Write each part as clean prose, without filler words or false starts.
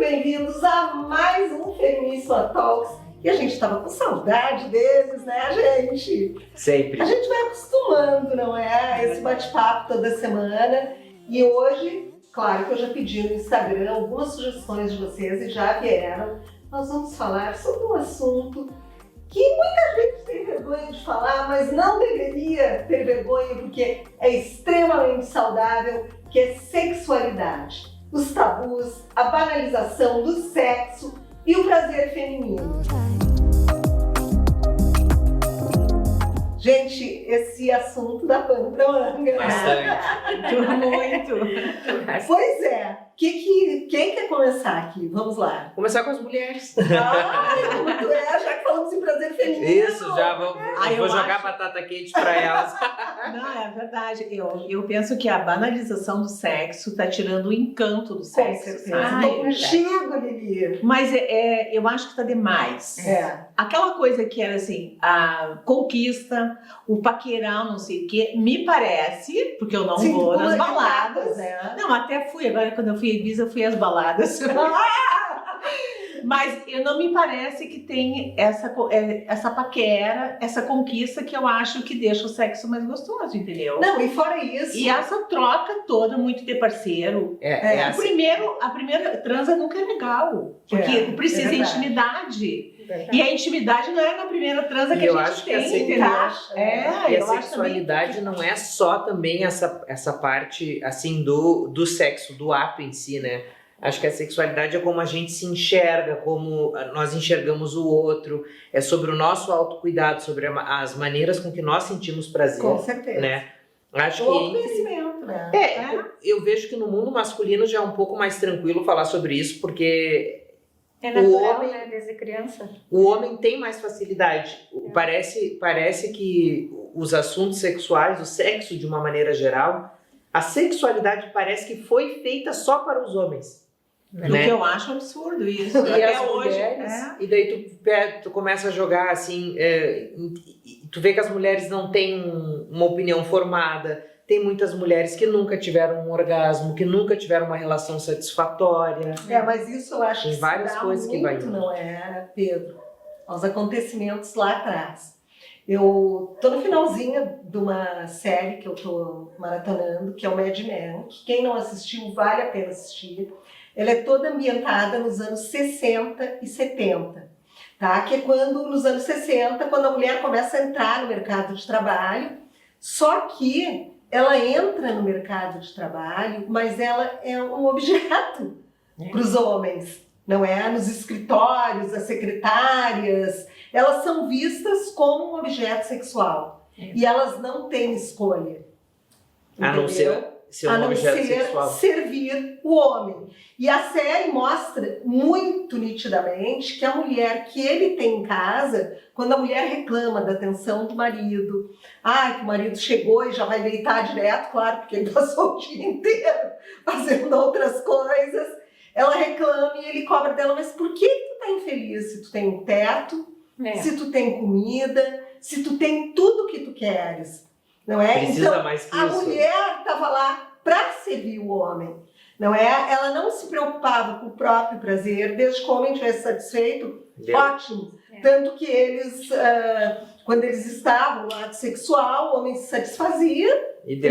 bem-vindos a mais um Feminismo Talks. E a gente estava com saudade deles, né, gente? Sempre. A gente vai acostumando, não é? A esse bate-papo toda semana. E hoje, claro que eu já pedi no Instagram algumas sugestões de vocês e já vieram. Nós vamos falar sobre um assunto que muita gente tem vergonha de falar, mas não deveria ter vergonha porque é extremamente saudável, que é sexualidade. Os tabus, a banalização do sexo e o prazer feminino. Gente, esse assunto dá pano pra manga. Bastante. Muito. Pois é. Quem quer começar aqui? Vamos lá. Começar com as mulheres. Muito já que falamos em prazer feminino. Isso, já vou jogar acho... batata quente pra elas. Não, é verdade. Eu penso que a banalização do sexo tá tirando o encanto do sexo. Com certeza. Tô contigo, Lili. Mas eu acho que tá demais. Aquela coisa que era assim, a conquista, o paquerar, não sei o quê, me parece, porque eu não vou nas baladas. Não, até fui, agora quando eu fui a Ibiza, eu fui às baladas. Mas não me parece que tem essa paquera, essa conquista que eu acho que deixa o sexo mais gostoso, entendeu? Não, e fora isso... E essa troca toda muito de parceiro. A primeira transa nunca é legal, porque precisa de intimidade. E a intimidade não é na primeira transa que a gente tem, entendeu? E a sexualidade não é só também essa parte, assim, do sexo, do ato em si, né? Acho que a sexualidade é como a gente se enxerga, como nós enxergamos o outro, é sobre o nosso autocuidado, sobre as maneiras com que nós sentimos prazer. Com certeza. Né? Acho o autoconhecimento, né? Eu vejo que no mundo masculino já é um pouco mais tranquilo falar sobre isso, porque... É natural, né? Desde criança. O homem tem mais facilidade. Parece que os assuntos sexuais, o sexo de uma maneira geral, a sexualidade parece que foi feita só para os homens. O que eu acho absurdo isso. E até as hoje. Mulheres, e daí tu começa a jogar assim, tu vê que as mulheres não têm uma opinião formada. Tem muitas mulheres que nunca tiveram um orgasmo, que nunca tiveram uma relação satisfatória. Mas isso eu acho tem que várias se dá coisas muito, que vai não é, Pedro? Aos acontecimentos lá atrás. Eu tô no finalzinho de uma série que eu tô maratonando, que é o Mad Men, que quem não assistiu vale a pena assistir. Ela é toda ambientada nos anos 60 e 70, tá? Que é nos anos 60, quando a mulher começa a entrar no mercado de trabalho, só que ela entra no mercado de trabalho, mas ela é um objeto para os homens, não é? Nos escritórios, as secretárias, elas são vistas como um objeto sexual. E elas não têm escolha. A não ser um objeto sexual. Servir o homem. E a série mostra muito nitidamente que a mulher que ele tem em casa, quando a mulher reclama da atenção do marido, que o marido chegou e já vai deitar direto, claro, porque ele passou o dia inteiro fazendo outras coisas, ela reclama e ele cobra dela, mas por que tu tá infeliz se tu tem um teto, se tu tem comida, se tu tem tudo que tu queres? Não é? Precisa então, mais que a isso. mulher estava lá para servir o homem, não é? Ela não se preocupava com o próprio prazer, desde que o homem estivesse satisfeito, ótimo. Tanto que eles, quando eles estavam no ato sexual, o homem se satisfazia, ele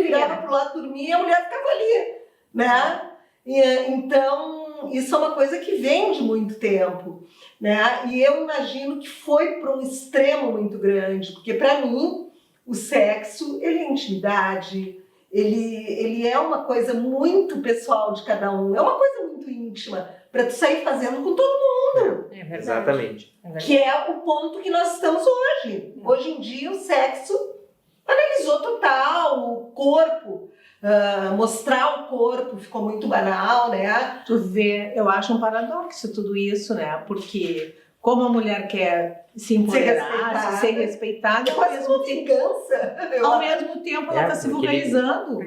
virava para o lado dormir e a mulher ficava ali, né? Então, isso é uma coisa que vem de muito tempo, né? E eu imagino que foi para um extremo muito grande, porque para mim, o sexo, ele é intimidade, ele é uma coisa muito pessoal de cada um, é uma coisa muito íntima, para tu sair fazendo com todo mundo. Exatamente. Que é o ponto que nós estamos hoje. Hoje em dia, o sexo banalizou total, o corpo, mostrar o corpo ficou muito banal, né? Tu vê, eu acho um paradoxo tudo isso, né? Porque como a mulher quer se empoderar, ser respeitada, é quase uma vingança. Ao mesmo tempo ela está se vulgarizando.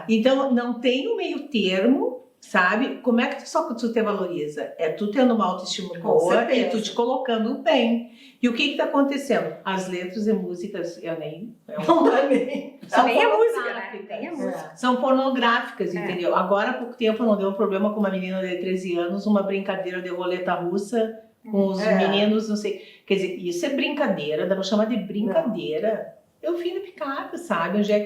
Então não tem o meio termo sabe? Como é que só que tu te valoriza? É tu tendo uma autoestima Com boa certeza. e tu te colocando bem. E o que tá acontecendo? As letras e músicas, eu nem... Não dá nem. São Nem a música, né? pornográficas. Nem a música. São pornográficas, É. entendeu? Agora, há pouco tempo, não deu um problema com uma menina de 13 anos, uma brincadeira de roleta russa com os meninos, não sei. Quer dizer, isso é brincadeira, dá pra chamar de brincadeira. É o fim da picada, sabe? Onde é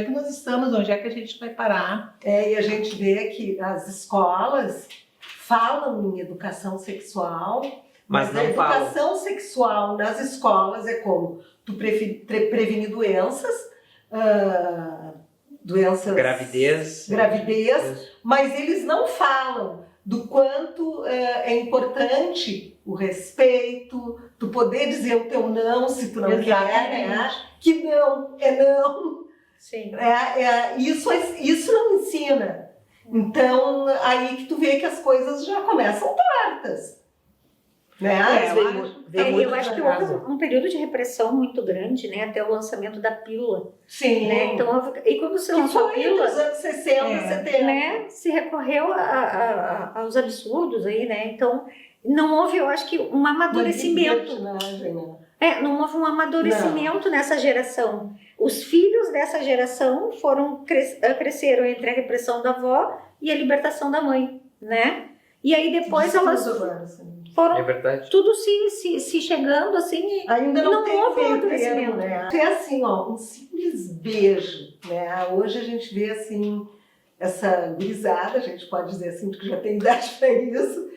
que nós estamos? Onde é que a gente vai parar? E a gente vê que as escolas falam em educação sexual, Mas mas não a educação sexual nas escolas é como tu prevenir doenças, Gravidez. mas eles não falam do quanto é importante o respeito, tu poder dizer o teu não se tu não quer, né? Que não é não. Sim. Isso não ensina. Então, aí que tu vê que as coisas já começam tortas. Né? Eu acho que houve um período de repressão muito grande, né? Até o lançamento da pílula. Sim. Né? Então, e quando se Que lançou a foi pílula, dos anos 60, 70. né? Se recorreu aos absurdos aí, né? Então, não houve, eu acho que um amadurecimento. Não houve um amadurecimento nessa geração. Os filhos dessa geração cresceram entre a repressão da avó e a libertação da mãe, né? E aí depois elas foram tudo se chegando assim. Ainda não tem houve meio amadurecimento. termo, né? É assim, ó, um simples beijo, né? Hoje a gente vê assim essa gurizada, a gente pode dizer assim, porque já tem idade para isso,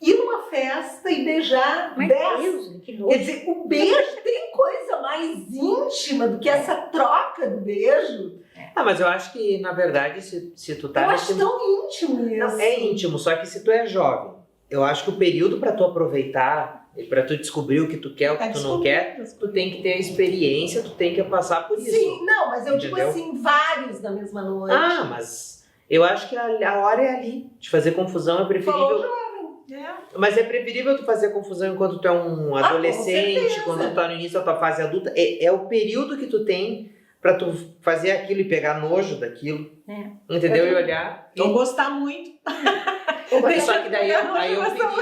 ir numa festa e beijar 10. Quer dizer, o beijo tem coisa mais íntima do que essa troca do beijo. Mas eu acho que, na verdade, se tu tá Eu acho tão íntimo isso. Não, é íntimo, só que se tu é jovem, eu acho que o período pra tu aproveitar, pra tu descobrir o que tu quer, o que tu não quer, tu tem que ter a experiência, tu tem que passar por isso. Sim, não, mas eu digo Entendeu? assim, vários na mesma noite. Mas eu acho que a hora é ali. De fazer confusão é preferível. Mas é preferível tu fazer confusão enquanto tu é um adolescente, quando tu tá no início da tua fase adulta. É o período que tu tem pra tu fazer aquilo e pegar nojo daquilo. Entendeu? E olhar. Não gostar muito. Só que daí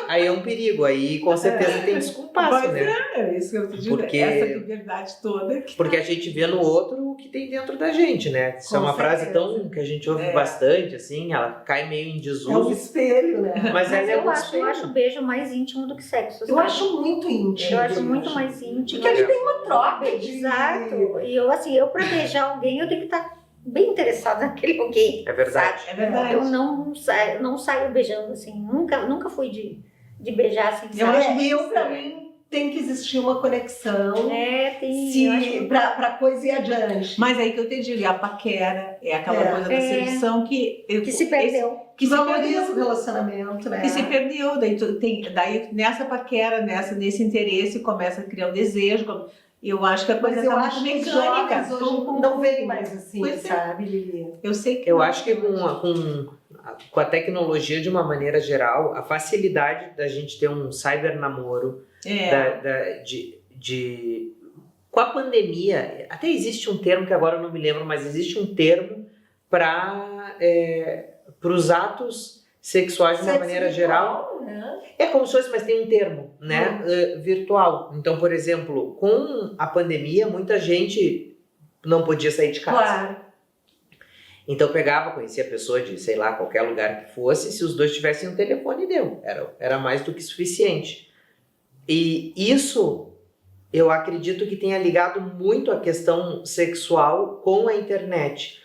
aí é um perigo. Aí com certeza tem descompasso, né? É isso que eu tô dizendo. Porque- Essa liberdade toda. Porque a gente vê no outro o que tem dentro da gente, né? Isso é Com uma frase certeza. tão que a gente ouve bastante, assim, ela cai meio em É um desuso, espelho, né? mas ela é eu um acho espelho. o beijo mais íntimo do que sexo. Eu sabe? acho muito íntimo. Eu acho muito mais íntimo. Porque ali tem uma troca de... Exato. E eu pra beijar alguém, eu tenho que estar bem interessada naquele alguém. É verdade. É verdade. Eu não saio beijando assim. Nunca fui de beijar assim. Eu sabe? acho muito pra estranho. mim tem que existir uma conexão Tem. eu acho pra coisa ir adiante. Mas aí que eu te digo, a paquera é aquela coisa da sedução que se perdeu. Que se valoriza o perdeu. relacionamento, né? Que se perdeu, daí nessa paquera, nesse interesse começa a criar o desejo. Eu acho que a coisa Mas eu tá acho muito que os mecânica. jovens hoje não veem mais assim, Pois é. sabe, Lili? Eu sei que Eu acho que com a tecnologia de uma maneira geral, a facilidade da gente ter um cybernamoro, com a pandemia, até existe um termo que agora eu não me lembro, mas existe um termo para os atos sexuais de uma maneira geral. Né? É como se fosse, mas tem um termo, né? Virtual. Então, por exemplo, com a pandemia, muita gente não podia sair de casa. Claro. Então conhecia a pessoa de, sei lá, qualquer lugar que fosse, se os dois tivessem um telefone, deu. Era mais do que suficiente. E isso, eu acredito que tenha ligado muito a questão sexual com a internet.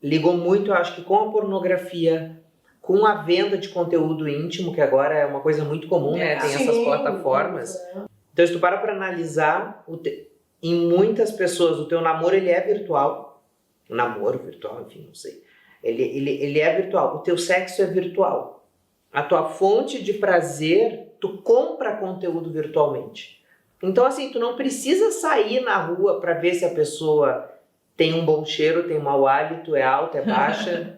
Ligou muito, eu acho que com a pornografia, com a venda de conteúdo íntimo, que agora é uma coisa muito comum, né? Tem essas plataformas. Então, se tu para analisar, em muitas pessoas, o teu namoro, ele é virtual. O namoro virtual, enfim, não sei. Ele é virtual. O teu sexo é virtual. A tua fonte de prazer, tu compra conteúdo virtualmente. Então, assim, tu não precisa sair na rua para ver se a pessoa tem um bom cheiro, tem um mau hálito, é alta, é baixa.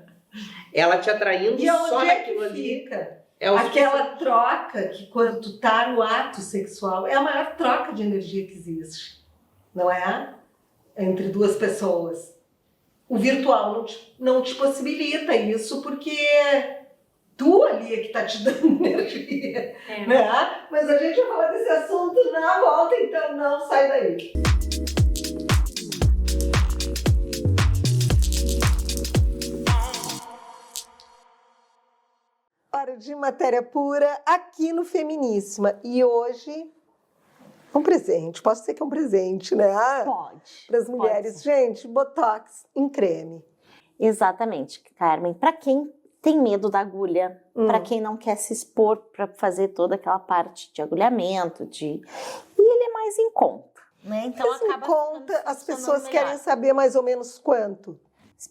Ela te atraindo E só onde é naquilo que ali. fica? É o Aquela troca que quando tu tá no ato sexual é a maior troca de energia que existe, não é? Entre duas pessoas. O virtual não te possibilita isso porque tu ali é que tá te dando energia, né? Mas a gente vai falar desse assunto na volta, então não sai daí. Hora de matéria pura aqui no Feminíssima. E hoje, um presente. Posso dizer que é um presente, né? Pode. Para as mulheres. Pode. Gente, Botox em creme. Exatamente, Carmen. Para quem tem medo da agulha, para quem não quer se expor para fazer toda aquela parte de agulhamento, e ele é mais em conta, né? Então mas em conta, as pessoas querem saber mais ou menos quanto?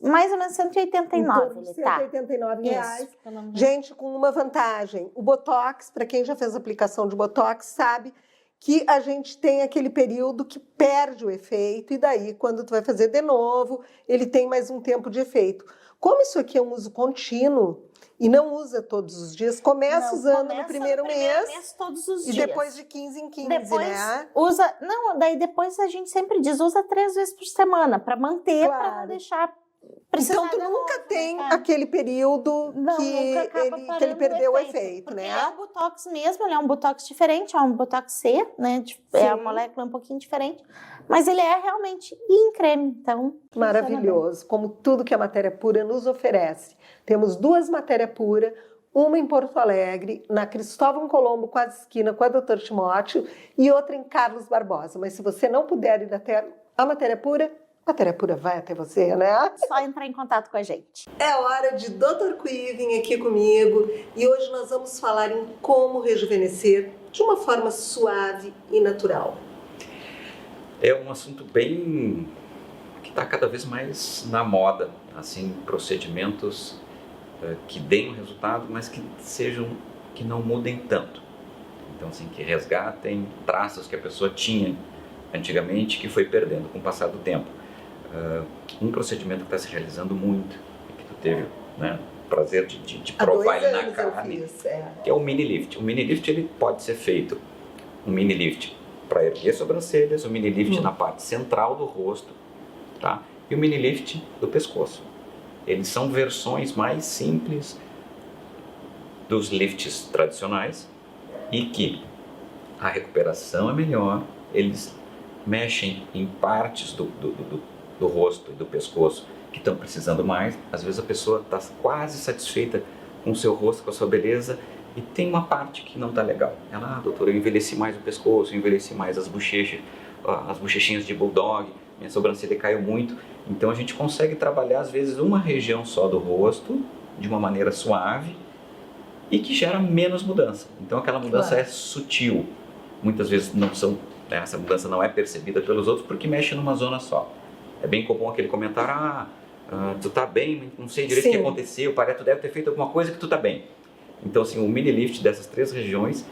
Mais ou menos 189, R$ tá? 189 reais. Isso, pelo menos. Gente, com uma vantagem. O Botox, para quem já fez aplicação de Botox, sabe que a gente tem aquele período que perde o efeito e daí, quando tu vai fazer de novo, ele tem mais um tempo de efeito. Como isso aqui é um uso contínuo e não usa todos os dias, começa usando no primeiro mês todos os e dias. depois de 15 em 15, Depois né? usa, não, daí depois a gente sempre diz, usa 3 vezes por semana para manter, Claro. para não deixar precisar Então tu de nunca novo, tem né? aquele período Não, que nunca acaba ele parando perdeu o efeito, porque né? é um Botox mesmo, ele é um Botox diferente, é um Botox C, né? É a molécula um pouquinho diferente, mas ele é realmente em creme, então... Maravilhoso, como tudo que a Matéria Pura nos oferece. Temos 2 matérias puras, uma em Porto Alegre, na Cristóvão Colombo, quase esquina com a Dr. Timóteo, e outra em Carlos Barbosa. Mas se você não puder ir até a Matéria Pura vai até você, né? Só entrar em contato com a gente. É hora de Dr. Quiven aqui comigo e hoje nós vamos falar em como rejuvenescer de uma forma suave e natural. É um assunto bem que está cada vez mais na moda, assim, procedimentos que deem um resultado, mas que não mudem tanto. Então, assim, que resgatem traços que a pessoa tinha antigamente, que foi perdendo com o passar do tempo. Um procedimento que está se realizando muito, que tu teve, né, o prazer de provar ele na carne, que é o mini lift. O mini lift ele pode ser feito, um mini lift para erguer sobrancelhas, um mini lift na parte central do rosto, tá? E o mini lift do pescoço. Eles são versões mais simples dos lifts tradicionais e que a recuperação é melhor, eles mexem em partes do rosto e do pescoço que estão precisando mais. Às vezes a pessoa está quase satisfeita com o seu rosto, com a sua beleza, e tem uma parte que não está legal. Ela, doutora, eu envelheci mais o pescoço, eu envelheci mais as bochechinhas de bulldog, minha sobrancelha caiu muito. Então a gente consegue trabalhar às vezes uma região só do rosto, de uma maneira suave, e que gera menos mudança. Então aquela mudança é sutil. Muitas vezes essa mudança não é percebida pelos outros porque mexe numa zona só. É bem comum aquele comentário, tu tá bem, não sei direito o que aconteceu, parece que tu deve ter feito alguma coisa que tu tá bem. Então, assim, o mini lift dessas 3 regiões,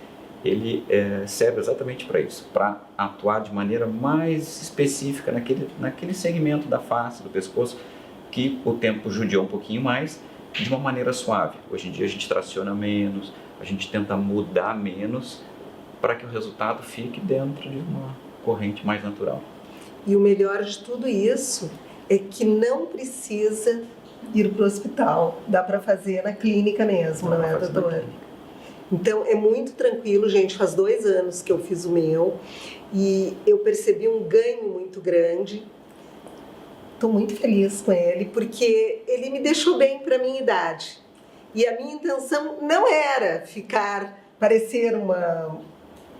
ele serve exatamente para isso, para atuar de maneira mais específica naquele segmento da face, do pescoço, que o tempo judiou um pouquinho mais, de uma maneira suave. Hoje em dia a gente traciona menos, a gente tenta mudar menos, para que o resultado fique dentro de uma corrente mais natural. E o melhor de tudo isso é que não precisa ir para o hospital, dá para fazer na clínica mesmo, não é, doutora? Então é muito tranquilo, gente, faz 2 anos que eu fiz o meu e eu percebi um ganho muito grande. Estou muito feliz com ele, porque ele me deixou bem para a minha idade. E a minha intenção não era parecer uma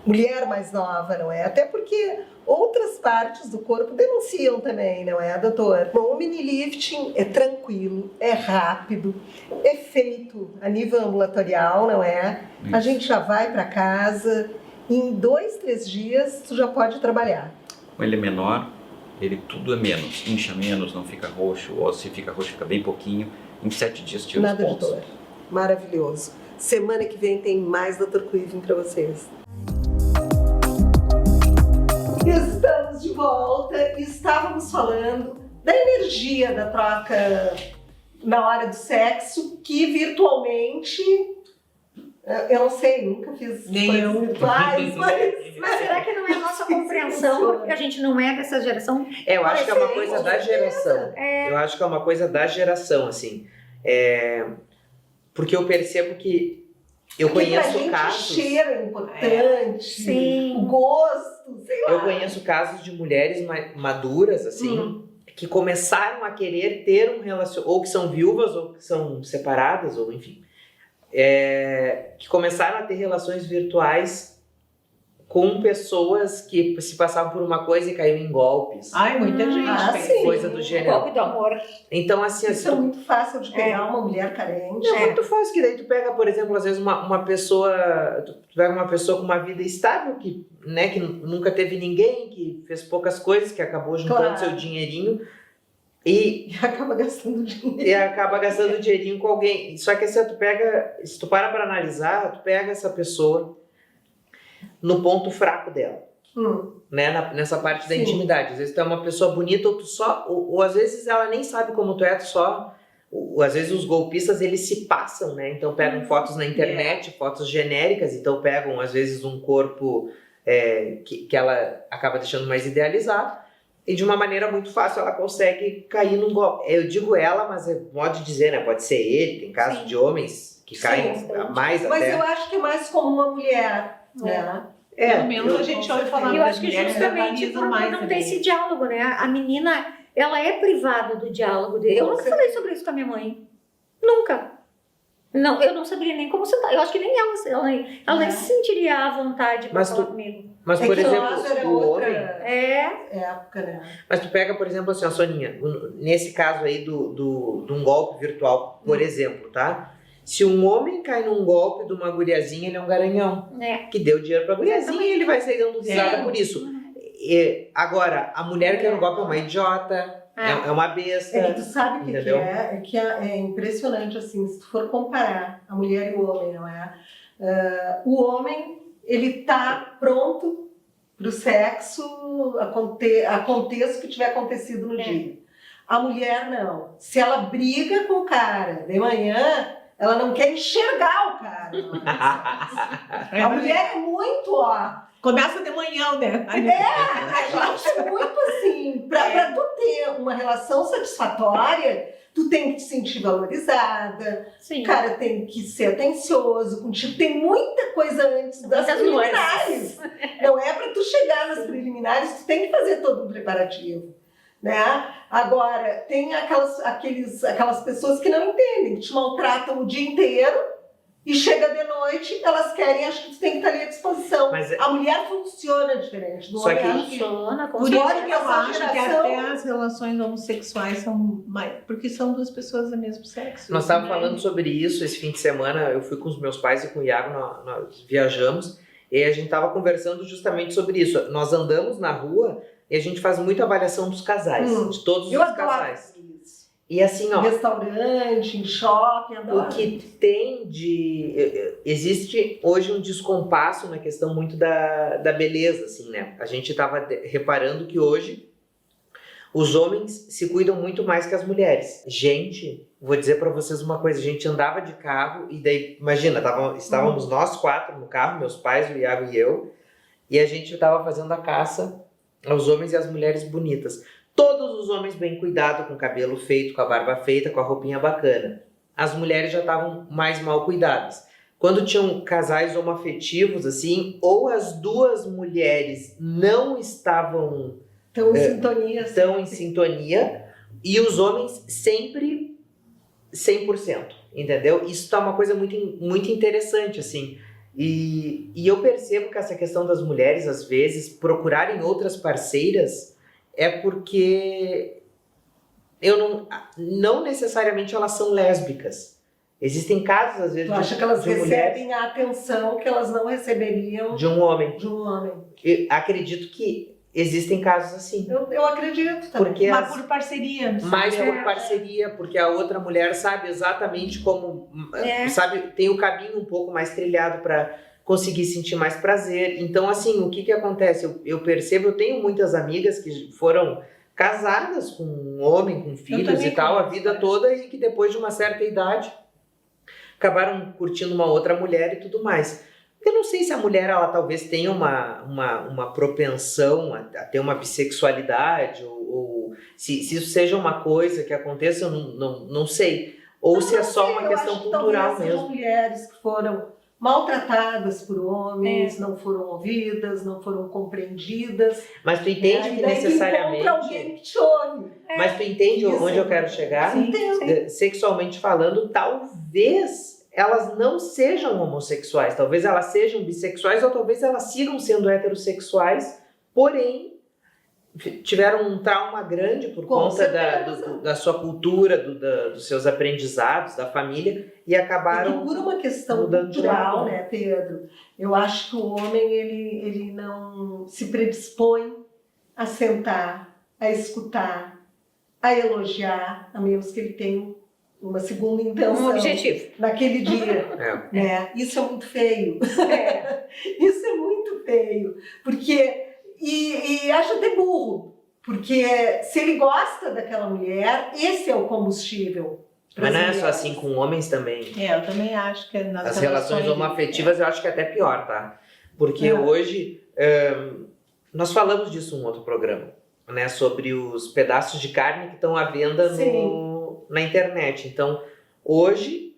mulher mais nova, não é? Até porque outras partes do corpo denunciam também, não é, doutor? Bom, o mini lifting é tranquilo, é rápido, é feito a nível ambulatorial, não é? Isso. A gente já vai para casa, em 2, 3 dias tu já pode trabalhar. Ele é menor, ele tudo é menos, incha menos, não fica roxo, ou se fica roxo fica bem pouquinho, em 7 dias tira os pontos. Doutor, maravilhoso. Semana que vem tem mais Dr. Quiven para vocês. Estamos de volta e estávamos falando da energia da troca na hora do sexo, que virtualmente, eu não sei, nunca fiz coisas virtuais, mas será que não é a nossa compreensão, porque a gente não é dessa geração? Eu acho que é uma coisa da geração. Eu acho que é uma coisa da geração, assim. porque eu percebo que eu Porque pra conheço gente casos. o cheiro é importante, Sim. o gosto, sei lá. Eu conheço casos de mulheres maduras, assim, que começaram a querer ter um relacionamento, ou que são viúvas, ou que são separadas, ou enfim, que começaram a ter relações virtuais com pessoas que se passavam por uma coisa e caíram em golpes. Ai, muita gente fez. sim. Coisa do O gênero. golpe do amor. Então, assim, Isso é muito fácil de pegar uma mulher carente. é muito fácil, que daí tu pega, por exemplo, às vezes uma pessoa, tu pega uma pessoa com uma vida estável, que, né, que nunca teve ninguém, que fez poucas coisas, que acabou juntando Claro. seu dinheirinho e E acaba gastando dinheiro. acaba gastando dinheirinho com alguém. Só que assim, se tu para pra analisar, tu pega essa pessoa no ponto fraco dela. Né, nessa parte da Sim. intimidade. Às vezes tu é uma pessoa bonita ou às vezes ela nem sabe como tu é, às vezes os golpistas eles se passam, né? Então pegam fotos na internet, fotos genéricas, então pegam às vezes um corpo que ela acaba deixando mais idealizado e de uma maneira muito fácil ela consegue cair num golpe. Eu digo ela, mas é modo de dizer, né? Pode ser ele, tem casos Sim. de homens que caem bastante. mais Mas até. eu acho que é mais comum a mulher, né? Pelo menos a gente ouve falar E eu acho que mulheres justamente verbalizam por mais não ter também. esse diálogo, né? A menina, ela é privada do diálogo dele. Eu Com nunca certeza. falei sobre isso com a minha mãe. Nunca. Não, eu não saberia nem como sentar. Eu acho que nem ela nem se sentiria à vontade para Mas falar tu- comigo. Mas, É por que exemplo, nós era o outra homem. época, né? Mas tu pega, por exemplo, assim, a Soninha, nesse caso aí de um golpe virtual, por exemplo, tá? Se um homem cai num golpe de uma guriazinha, ele é um garanhão. Que deu dinheiro pra guriazinha e ele vai sair dando risada por isso. Agora, a mulher que cai no golpe é uma idiota, é uma besta. É que tu sabe o que Entendeu? é? É que é impressionante, assim, se tu for comparar a mulher e o homem, não é? O homem, ele tá pronto pro sexo, aconteça o que tiver acontecido no dia. A mulher, não. Se ela briga com o cara de manhã, ela não quer enxergar o cara. A mulher é muito, Começa de manhã, né? a gente é muito assim, pra tu ter uma relação satisfatória, tu tem que te sentir valorizada, Sim. o cara tem que ser atencioso contigo, tem muita coisa antes das Muitas preliminares. Não é pra tu chegar nas preliminares, tu tem que fazer todo um preparativo, né? Agora, tem aquelas pessoas que não entendem, que te maltratam o dia inteiro, e chega de noite, elas querem, acho que tu tem que estar ali à disposição. Mas A mulher funciona diferente do Só homem. que- acho que Funciona, com Por isso Pode que que eu essa acho que geração- até as relações homossexuais são mais... Porque são duas pessoas do mesmo sexo. Nós estávamos falando sobre isso esse fim de semana. Eu fui com os meus pais e com o Iago, nós viajamos e a gente estava conversando justamente sobre isso. Nós andamos na rua e a gente faz muita avaliação dos casais, de todos Eu os adoro casais. isso. E assim, ó, Em restaurante, em shopping, adoro. o que tem existe hoje um descompasso na questão muito da beleza, assim, né? A gente estava reparando que hoje os homens se cuidam muito mais que as mulheres. Gente, vou dizer pra vocês uma coisa, a gente andava de carro e daí, imagina, estávamos nós quatro no carro, meus pais, o Iago e eu, e a gente estava fazendo a caça aos homens e às mulheres bonitas. Todos os homens bem cuidados, com o cabelo feito, com a barba feita, com a roupinha bacana. As mulheres já estavam mais mal cuidadas. Quando tinham casais homoafetivos, assim, ou as duas mulheres não estavam Estão em sintonia. tão em sintonia, e os homens sempre 100%, entendeu? Isso tá uma coisa muito, muito interessante, assim. E eu percebo que essa questão das mulheres, às vezes, procurarem outras parceiras é porque não necessariamente elas são lésbicas. Existem casos, às vezes, Tu acha que elas de mulheres, recebem a atenção que elas não receberiam de um homem. de um homem? Eu acredito que existem casos assim. Eu acredito também. Porque Mas por parceria. mais por parceria, porque a outra mulher sabe exatamente como, sabe, tem o caminho um pouco mais trilhado para conseguir sentir mais prazer. Então, assim, o que acontece? Eu percebo, eu tenho muitas amigas que foram casadas com um homem, com filhos também e tal, a conheço, vida né? toda, e que depois de uma certa idade acabaram curtindo uma outra mulher e tudo mais. Eu não sei se a mulher, ela talvez tenha uma propensão a ter uma bissexualidade, ou se isso seja uma coisa que aconteça, eu não sei. ou se é só sei, uma eu questão acho que cultural talvez sejam mesmo. mulheres que foram maltratadas por homens, não foram ouvidas, não foram compreendidas. Mas tu entende que E daí tu encontra necessariamente... alguém que te ouve. Mas tu entende Isso. onde eu quero chegar? Sim. Sexualmente falando, talvez elas não sejam homossexuais, talvez elas sejam bissexuais ou talvez elas sigam sendo heterossexuais, porém tiveram um trauma grande por Com conta certeza. da sua cultura, dos seus aprendizados, da família, e acabaram... E por uma questão mudando de cultural, lado. né, Pedro? Eu acho que o homem ele não se predispõe a sentar, a escutar, a elogiar, a menos que ele tenha uma segunda intenção Um objetivo. naquele dia. É. Né? Isso é muito feio. É. Isso é muito feio. Porque, e acho até burro, porque se ele gosta daquela mulher, esse é o combustível. Mas não é só mulheres. assim, com homens também. Eu também acho que nas As relações homoafetivas eu acho que é até pior, tá? Porque hoje, nós falamos disso em um outro programa, né? Sobre os pedaços de carne que estão à venda na internet. Então, hoje,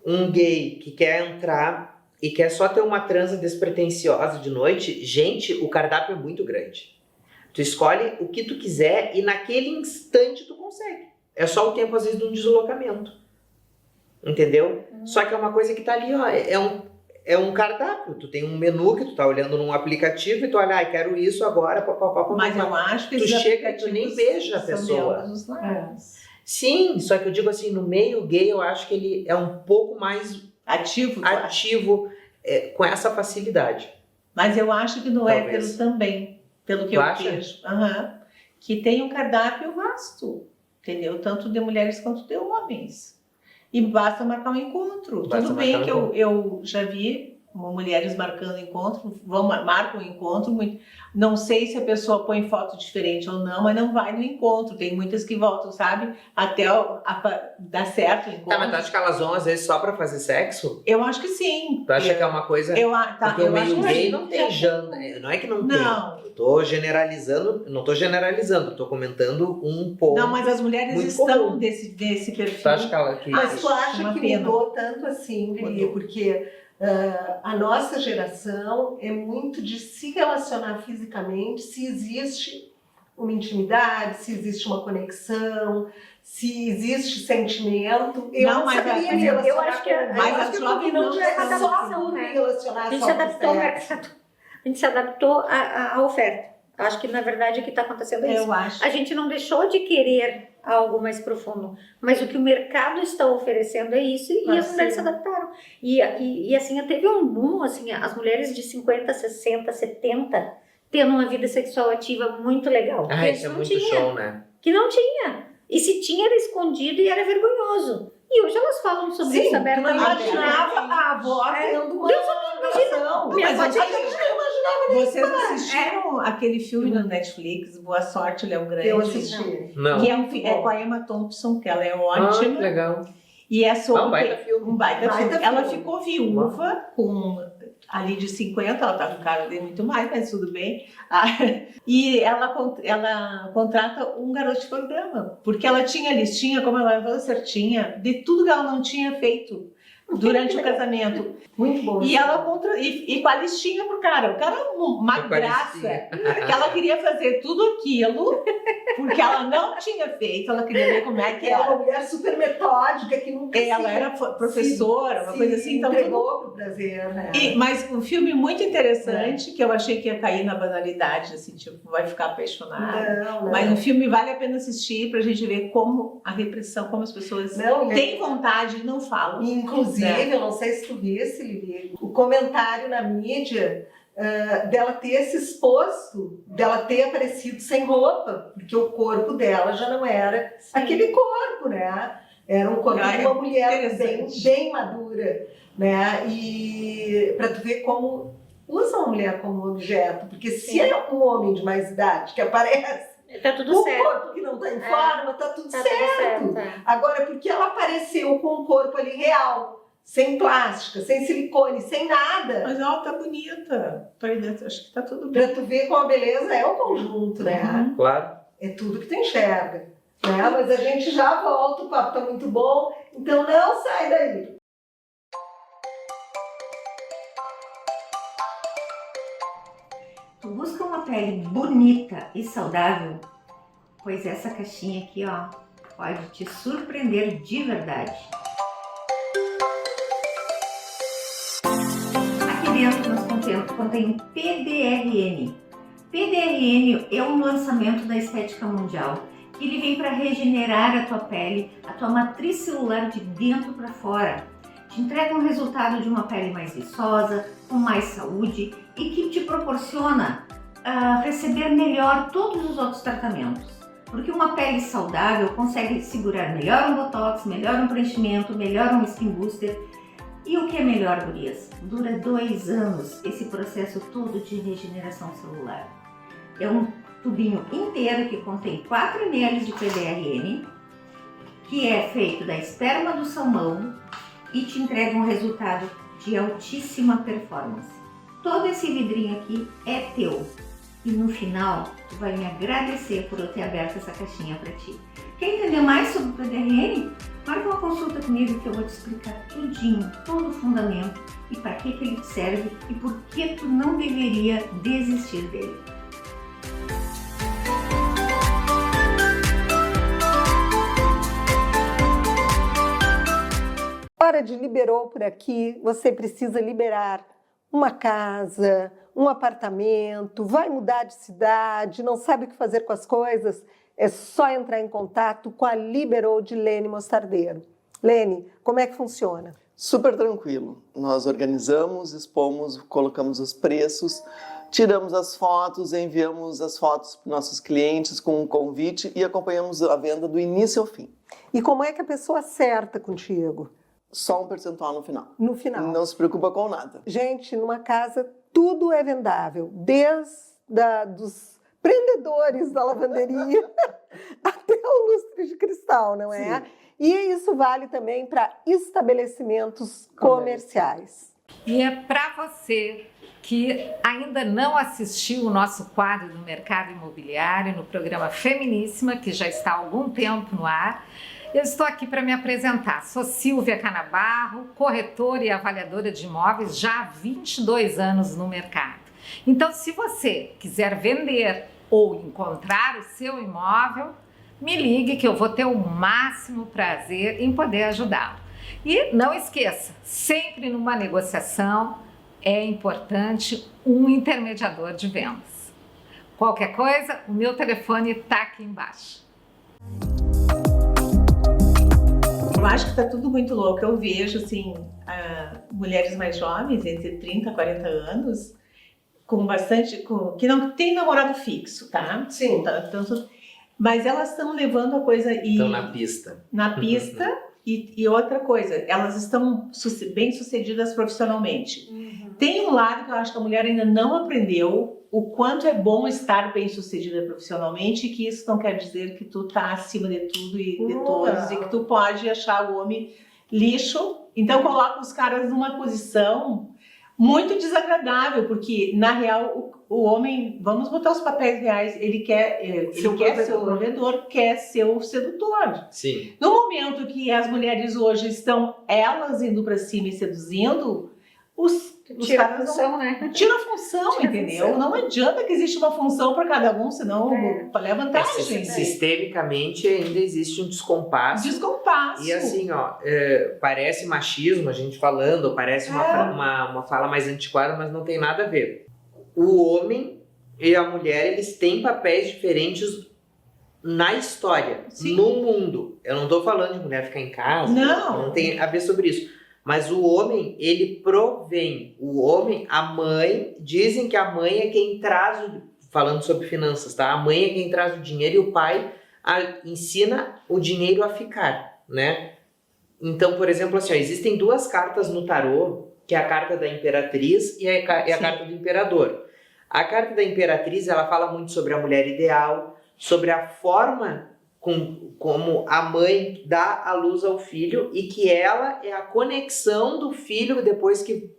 um gay que quer entrar e quer só ter uma transa despretensiosa de noite, gente, o cardápio é muito grande. Tu escolhe o que tu quiser e naquele instante tu consegue. É só o tempo, às vezes, de um deslocamento. Entendeu? Só que é uma coisa que tá ali, ó. É um cardápio. Tu tem um menu que tu tá olhando num aplicativo e tu olha, quero isso agora, papapá. Mas eu acho que tu esses chega e tu nem beija a são pessoa. de ambos os lados. Sim, só que eu digo assim, no meio gay eu acho que ele é um pouco mais Ativo, tu acha? ativo com essa facilidade. Mas eu acho que no Talvez. hétero também, pelo que Tu eu acha? vejo. Que tem um cardápio vasto, entendeu? Tanto de mulheres quanto de homens. E basta marcar um encontro. Basta Tudo bem marcar que um encontro. eu já vi mulheres marcando encontro, marcam um encontro. Não sei se a pessoa põe foto diferente ou não, mas não vai no encontro. Tem muitas que voltam, sabe? Até dar certo o encontro. Tá, mas tu acha que elas vão às vezes só pra fazer sexo? Eu acho que sim. Tu acha que é uma coisa... Porque o eu acho meio que gay sim. não tem janta. Não é que não tem. Não. Eu tô generalizando, não tô generalizando, tô comentando um ponto. Não, mas as mulheres muito estão comum. desse perfil. Tu acha que ela... Que... Mas tu acha uma que pena. mudou tanto assim, Lili? Mudou. Porque a nossa geração é muito de se relacionar fisicamente, se existe uma intimidade, se existe uma conexão, se existe sentimento. Eu não mas saberia a- me relacionar eu acho que com- mas eu as acho que jovens não não é estão só adaptação, por né? me relacionar A gente só se com adaptou ao sexo. mercado. A gente se adaptou à oferta. Acho que, na verdade, o que está acontecendo é isso. Eu acho. A gente não deixou de querer algo mais profundo, mas o que o mercado está oferecendo é isso e as mulheres se adaptaram. E assim, teve um boom, assim, as mulheres de 50, 60, 70 tendo uma vida sexual ativa muito legal. Ah, Que isso é não muito tinha, show, né? que não tinha. E se tinha, era escondido e era vergonhoso. E hoje elas falam sobre Sim, isso tu não abertamente. imaginava a avó tendo uma relação. Minha Mas avó a tinha- gente não imaginava. Vocês assistiram aquele filme no Netflix, Boa Sorte, Léo Grande? Eu assisti. Não. Que é com a Emma Thompson, que ela é Ah, que ótima. legal. E é sobre... Um baita filme. Um baita Baita filme. Ela filme. ficou viúva com ali de 50, ela tá com cara de muito mais, mas tudo bem. E ela contrata um garoto de programa, porque ela tinha listinha, como ela era toda certinha, de tudo que ela não tinha feito durante o casamento. Muito bom. E ela e com a listinha pro cara. O cara é uma Com a graça. listinha. Que ela queria fazer tudo aquilo, porque ela não tinha feito, ela queria ver como é que É uma era. mulher super metódica que nunca Ela era professora, uma coisa assim, então tudo. entregou pro prazer, né? Mas um filme muito interessante, que eu achei que ia cair na banalidade, assim, tipo, vai ficar apaixonada. Não. Mas um filme vale a pena assistir pra gente ver como a repressão, como as pessoas têm vontade e não falam. Inclusive, eu não sei se tu visse, Lili, o comentário na mídia dela ter se exposto, dela ter aparecido sem roupa, porque o corpo dela já não era aquele corpo, né? Era um corpo de uma mulher bem madura, né? E para tu ver como usa uma mulher como objeto, porque se é um homem de mais idade que aparece, Tá tudo o certo. corpo que não tá em forma, tá tudo Tá certo. tudo certo. Agora, porque ela apareceu com o corpo ali real, sem plástica, sem silicone, sem nada, Mas ela tá bonita. Acho que tá tudo bem. pra tu ver como a beleza é o conjunto, né? Claro. É tudo que tu enxerga. Mas a gente já volta, o papo tá muito bom, então não sai daí. Tu busca uma pele bonita e saudável? Pois essa caixinha aqui, ó, pode te surpreender de verdade. Aqui dentro nós contém PDRN. PDRN é um lançamento da estética mundial. Ele vem para regenerar a tua pele, a tua matriz celular de dentro para fora. Te entrega um resultado de uma pele mais viçosa, com mais saúde e que te proporciona receber melhor todos os outros tratamentos. Porque uma pele saudável consegue segurar melhor um botox, melhor um preenchimento, melhor um skin booster. E o que é melhor, gurias? Dura 2 anos esse processo todo de regeneração celular. É um tubinho inteiro que contém 4 ml de PDRN, que é feito da esperma do salmão e te entrega um resultado de altíssima performance. Todo esse vidrinho aqui é teu e no final tu vai me agradecer por eu ter aberto essa caixinha para ti. Quer entender mais sobre o PDRN? Marca uma consulta comigo que eu vou te explicar tudinho, todo o fundamento e para que ele te serve e por que tu não deveria desistir dele. Hora de liberou por aqui, você precisa liberar uma casa, um apartamento, vai mudar de cidade, não sabe o que fazer com as coisas? É só entrar em contato com a Liberou de Lene Mostardeiro. Lene, como é que funciona? Super tranquilo. Nós organizamos, expomos, colocamos os preços, tiramos as fotos, enviamos as fotos para nossos clientes com um convite e acompanhamos a venda do início ao fim. E como é que a pessoa acerta contigo? Só um percentual no final. No final. Não se preocupa com nada. Gente, numa casa tudo é vendável, desde dos prendedores da lavanderia até o lustre de cristal, não é? Sim. E isso vale também para estabelecimentos comerciais. E é para você que ainda não assistiu o nosso quadro do mercado imobiliário no programa Feminíssima, que já está há algum tempo no ar, eu estou aqui para me apresentar. Sou Silvia Canabarro, corretora e avaliadora de imóveis já há 22 anos no mercado. Então, se você quiser vender ou encontrar o seu imóvel, me ligue que eu vou ter o máximo prazer em poder ajudá-lo. E não esqueça, sempre numa negociação é importante um intermediador de vendas. Qualquer coisa, o meu telefone está aqui embaixo. Eu acho que tá tudo muito louco. Eu vejo, assim, mulheres mais jovens, entre 30 e 40 anos, que não tem namorado fixo, tá? Sim. Mas elas estão levando a coisa e... Estão na pista. Na pista. E outra coisa, elas estão bem sucedidas profissionalmente. Uhum. Tem um lado que eu acho que a mulher ainda não aprendeu, o quanto é bom estar bem sucedida profissionalmente, e que isso não quer dizer que tu tá acima de tudo e de todos, e que tu pode achar o homem lixo. Então coloca os caras numa posição muito desagradável, porque na real o homem, vamos botar os papéis reais, ele quer ser o provedor, quer ser o sedutor. Sim. No momento que as mulheres hoje estão elas indo para cima e seduzindo, os tira caras a função, né? Tira a função, entendeu? Não adianta que existe uma função para cada um, senão leva vantagem. Sistemicamente ainda existe um descompasso. Descompasso. E assim, ó, parece machismo a gente falando, parece uma fala mais antiquada, mas não tem nada a ver. O homem e a mulher, eles têm papéis diferentes na história, Sim. no mundo. Eu não tô falando de mulher ficar em casa, não tem a ver sobre isso. Mas o homem, ele provém. O homem, a mãe, dizem que a mãe é quem traz, falando sobre finanças, tá? A mãe é quem traz o dinheiro e o pai ensina o dinheiro a ficar, né? Então, por exemplo, assim, ó, existem 2 cartas no tarô, que é a carta da imperatriz e a carta do imperador. A carta da imperatriz, ela fala muito sobre a mulher ideal, sobre a forma como a mãe dá a luz ao filho e que ela é a conexão do filho depois que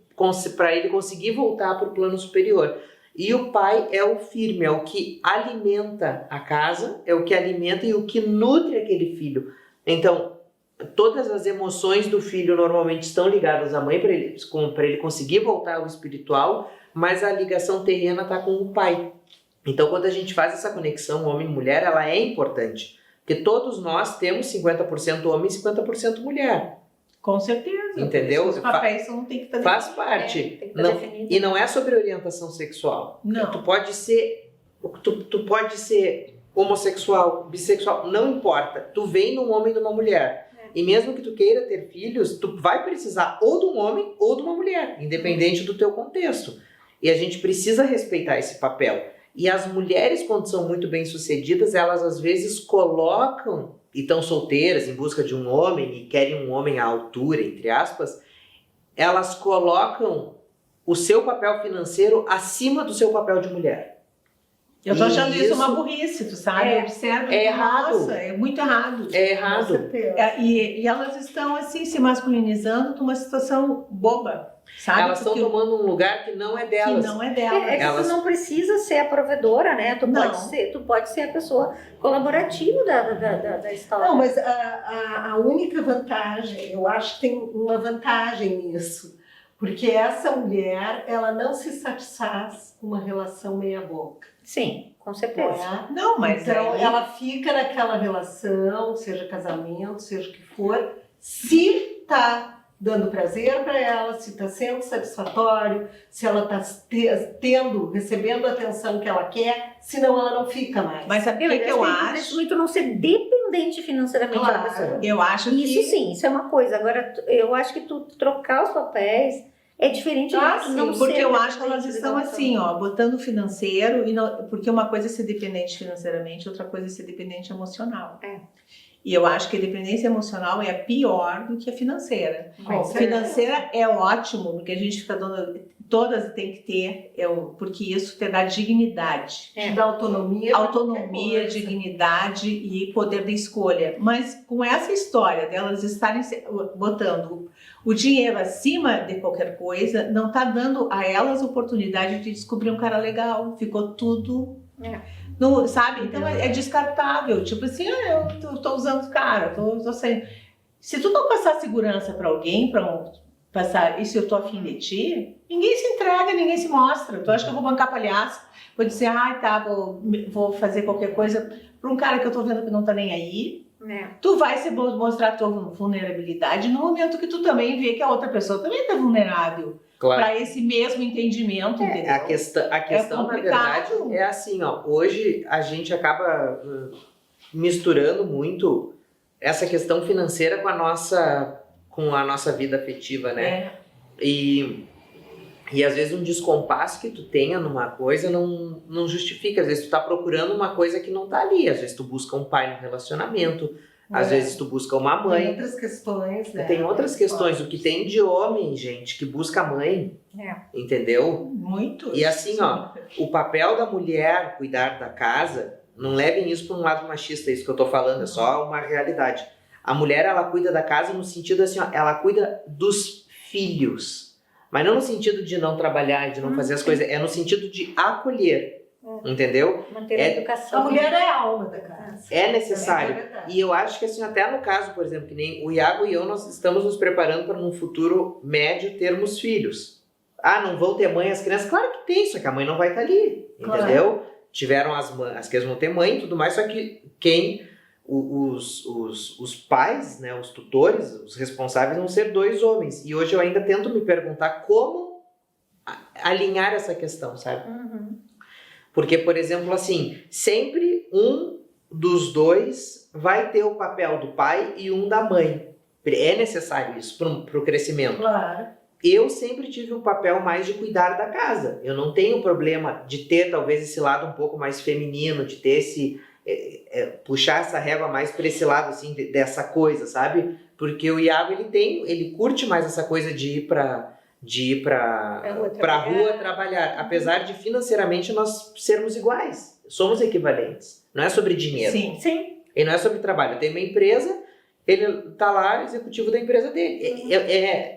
para ele conseguir voltar para o plano superior. E o pai é o firme, é o que alimenta a casa, é o que alimenta e o que nutre aquele filho. Então, todas as emoções do filho normalmente estão ligadas à mãe para ele conseguir voltar ao espiritual, mas a ligação terrena está com o pai. Então, quando a gente faz essa conexão homem e mulher, ela é importante. Porque todos nós temos 50% homem e 50% mulher. Com certeza. Entendeu? Os papéis não tem que estar Faz parte. tem que estar Não, definido. e não é sobre orientação sexual. Não. Tu pode ser homossexual, bissexual, não importa. Tu vem de um homem e de uma mulher. E mesmo que tu queira ter filhos, tu vai precisar ou de um homem ou de uma mulher, independente do teu contexto. E a gente precisa respeitar esse papel. E as mulheres, quando são muito bem-sucedidas, elas às vezes colocam, e estão solteiras em busca de um homem e querem um homem à altura, entre aspas, elas colocam o seu papel financeiro acima do seu papel de mulher. Eu tô achando isso uma Isso- burrice, tu sabe? Observa. É errado. Nossa, é muito errado. É Com errado. certeza. E elas estão, assim, se masculinizando numa situação boba, sabe? Elas estão Porque tomando um lugar que não é que delas. não é dela. É que Elas- tu não precisa ser a provedora, né? Tu Não. pode ser a pessoa colaborativa da história. Não, mas a única vantagem, eu acho que tem uma vantagem nisso, porque essa mulher, ela não se satisfaz com uma relação meia-boca. Sim, com certeza. Né? Não, mas Então, aí- ela fica naquela relação, seja casamento, seja o que for, se está dando prazer para ela, se está sendo satisfatório, se ela está recebendo a atenção que ela quer, senão ela não fica mais. Mas sabe o que, que eu acho? Muito não ser dependente financeiramente da Claro. pessoa. Eu acho que... Isso sim, isso é uma coisa. Agora, eu acho que tu trocar os papéis é diferente Ah, de tu sim, não Porque ser eu acho que elas dependente estão da assim, ó, botando financeiro, e não, porque uma coisa é ser dependente financeiramente, outra coisa é ser dependente emocional. É. E eu acho que a dependência emocional é pior do que a financeira. Com A certeza. financeira é ótimo, porque a gente fica dando. Todas tem que ter, porque isso te dá dignidade. Te dá autonomia. Autonomia, qualquer coisa. dignidade e poder de escolha. Mas com essa história delas estarem botando o dinheiro acima de qualquer coisa, não está dando a elas oportunidade de descobrir um cara legal. Ficou tudo. Sabe? Então é descartável. Tipo assim, eu tô usando cara, tô saindo. Se tu não passar segurança para alguém, passar, e se eu tô afim de ti, ninguém se entrega, ninguém se mostra. Tu acha que eu vou bancar palhaço? Vou dizer, vou fazer qualquer coisa para um cara que eu tô vendo que não tá nem aí. Tu vai mostrar a tua vulnerabilidade no momento que tu também vê que a outra pessoa também tá vulnerável Claro. para esse mesmo entendimento, entendeu? A questão na complicado. verdade, é assim, ó. Hoje a gente acaba misturando muito essa questão financeira com a nossa vida afetiva, né? E às vezes um descompasso que tu tenha numa coisa não justifica. Às vezes tu tá procurando uma coisa que não tá ali. Às vezes tu busca um pai no relacionamento. Às vezes tu busca uma Tem mãe. outras questões, né? Tem outras questões. O que tem de homem, gente, que busca mãe. Entendeu? Muito. E assim, ó, o papel da mulher cuidar da casa, não levem isso para um lado machista, isso que eu tô falando, é só uma realidade. A mulher, ela cuida da casa no sentido assim, ó, ela cuida dos filhos. Mas não no sentido de não trabalhar, de não fazer as coisas, é no sentido de acolher, entendeu? Manter a educação. A mulher é a alma da casa. É necessário. É verdade. E eu acho que assim, até no caso, por exemplo, que nem o Iago e eu, nós estamos nos preparando para num futuro médio termos filhos. Ah, não vão ter mãe as crianças? Claro que tem, só que a mãe não vai estar ali, Claro. entendeu? Tiveram as crianças vão ter mãe e tudo mais, só que os pais, né, os tutores, os responsáveis vão ser 2 homens. E hoje eu ainda tento me perguntar como alinhar essa questão, sabe? Porque, por exemplo, assim, sempre um dos 2 vai ter o papel do pai e um da mãe. É necessário isso para o crescimento. Claro. Eu sempre tive um papel mais de cuidar da casa. Eu não tenho problema de ter talvez esse lado um pouco mais feminino, de ter esse puxar essa régua mais para esse lado assim dessa coisa, sabe? Porque o Iago ele curte mais essa coisa de ir para rua trabalhar, apesar de financeiramente nós sermos iguais, somos equivalentes. Não é sobre dinheiro. Sim. E não é sobre trabalho. Tem uma empresa, ele tá lá, executivo da empresa dele.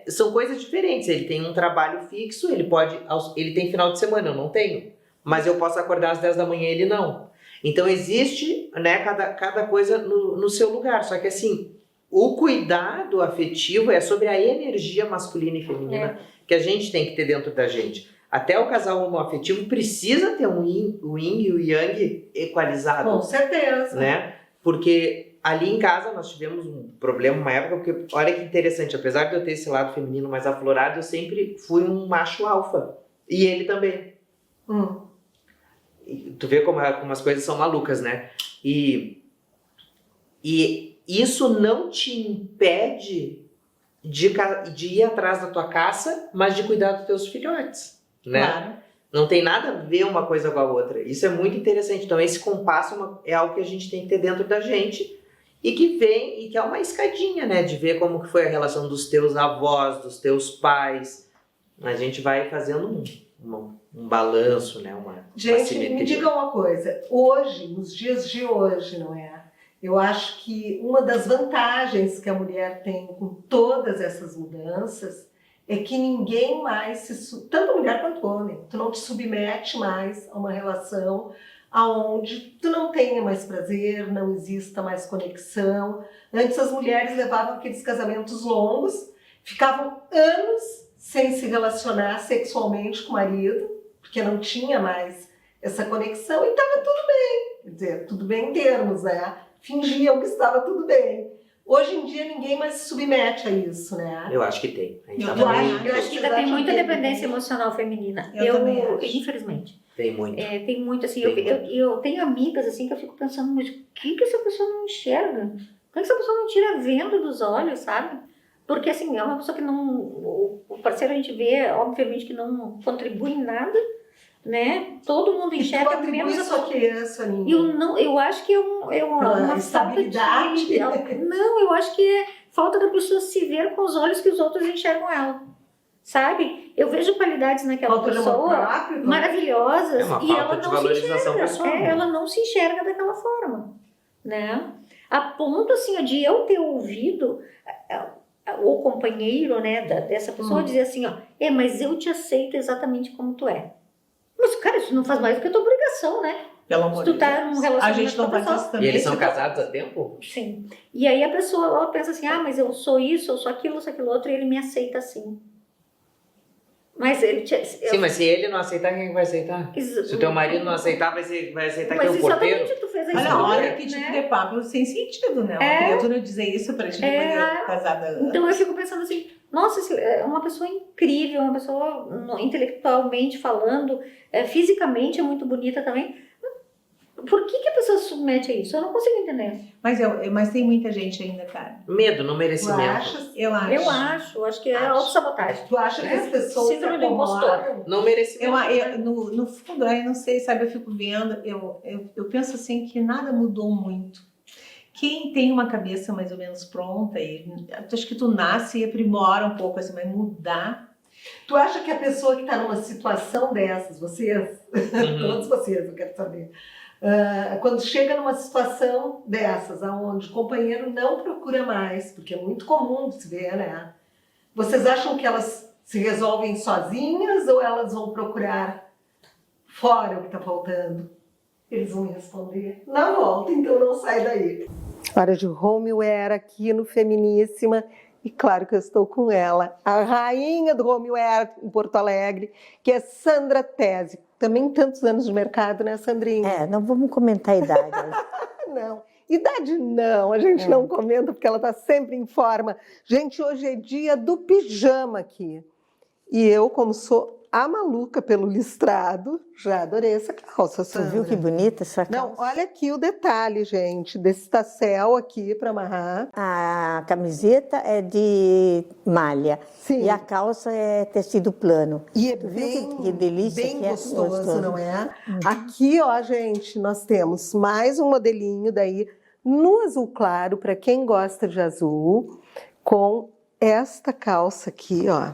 São coisas diferentes. Ele tem um trabalho fixo, ele tem final de semana, eu não tenho. mas eu posso acordar às 10 da manhã e ele não. Então existe, né, cada coisa no seu lugar. Só que assim, o cuidado afetivo é sobre a energia masculina e feminina que a gente tem que ter dentro da gente. Até o casal homoafetivo precisa ter o yin e o yang equalizado. Com certeza. Né? Porque ali em casa nós tivemos um problema, uma época, porque olha que interessante, apesar de eu ter esse lado feminino mais aflorado, eu sempre fui um macho alfa. E ele também. E tu vê como as coisas são malucas, né? E isso não te impede de ir atrás da tua caça, mas de cuidar dos teus filhotes, né? Claro. Não tem nada a ver uma coisa com a outra. Isso é muito interessante. Então esse compasso é algo que a gente tem que ter dentro da gente e que é uma escadinha, né? De ver como que foi a relação dos teus avós, dos teus pais. A gente vai fazendo um balanço, né? Gente, me diga uma coisa. Hoje, nos dias de hoje, não é? Eu acho que uma das vantagens que a mulher tem com todas essas mudanças é que ninguém mais, tanto a mulher quanto o homem, tu não te submete mais a uma relação onde tu não tenha mais prazer, não exista mais conexão. Antes as mulheres levavam aqueles casamentos longos, ficavam anos sem se relacionar sexualmente com o marido, porque não tinha mais essa conexão e estava tudo bem. Quer dizer, tudo bem em termos, né? Fingiam que estava tudo bem. Hoje em dia ninguém mais se submete a isso, né? Eu acho que tem. Eu acho que ainda tem muita dependência emocional feminina. Eu infelizmente. Tem muito. Tem muito, assim, eu tenho amigas assim que eu fico pensando, mas o que essa pessoa não enxerga? Por que essa pessoa não tira a venda dos olhos, sabe? Porque assim, é uma pessoa que não... O parceiro a gente vê, obviamente, que não contribui em nada, né? Todo mundo enxerga menos a só que essa, eu acho que é uma estabilidade. Não, eu acho que é falta da pessoa se ver com os olhos que os outros enxergam ela. Sabe? Eu vejo qualidades naquela pessoa maravilhosas uma e falta ela de não valorização se pessoal. enxerga. Ela não se enxerga daquela forma, né? A ponto assim de eu ter ouvido o companheiro, né, dessa pessoa dizer assim, ó, mas eu te aceito exatamente como tu é. Mas, cara, isso não faz mais do que a tua obrigação, né? Pelo amor de Deus. Tá num relacionamento, a gente não faz isso também. E eles são casados há tempo? Sim. E aí a pessoa, ela pensa assim, mas eu sou isso, eu sou aquilo outro, e ele me aceita assim. Mas ele... Sim, mas se ele não aceitar, quem vai aceitar? Se o teu marido não aceitar, vai aceitar quem é o porteiro? Tu fez Olha que tipo de papo sem sentido, né? Uma criatura dizer isso pra ti de mulher casada. Então eu fico pensando assim, nossa, é uma pessoa incrível, uma pessoa intelectualmente falando, fisicamente é muito bonita também. Por que a pessoa se submete a isso? Eu não consigo entender. Mas tem muita gente ainda, cara. Medo, não merecimento. Eu acho que é autossabotagem. Tu acha que as pessoas síndrome do impostor. Não merecimento. No fundo, eu não sei, sabe, eu fico vendo, eu penso assim que nada mudou muito. Quem tem uma cabeça mais ou menos pronta, acho que tu nasce e aprimora um pouco, assim, mas mudar. Tu acha que a pessoa que está numa situação dessas, vocês, todos vocês, eu quero saber, quando chega numa situação dessas, onde o companheiro não procura mais, porque é muito comum se ver, né? Vocês acham que elas se resolvem sozinhas ou elas vão procurar fora o que está faltando? Eles vão me responder na volta, então não sai daí. Hora de homeware aqui no Feminíssima. E claro que eu estou com ela, a rainha do homeware em Porto Alegre, que é Sandra Tese. Também tantos anos de mercado, né, Sandrinha? Não vamos comentar a idade. Não, idade não, a gente não comenta porque ela está sempre em forma. Gente, hoje é dia do pijama aqui. E eu, como sou a maluca pelo listrado, já adorei essa calça, Sandra. Tu viu que bonita essa calça? Não, olha aqui o detalhe, gente, desse tassel aqui para amarrar. A camiseta é de malha. Sim. E a calça é tecido plano. E é que delícia, bem que gostoso, não é? Aqui, ó, gente, nós temos mais um modelinho daí no azul claro, para quem gosta de azul, com esta calça aqui, ó.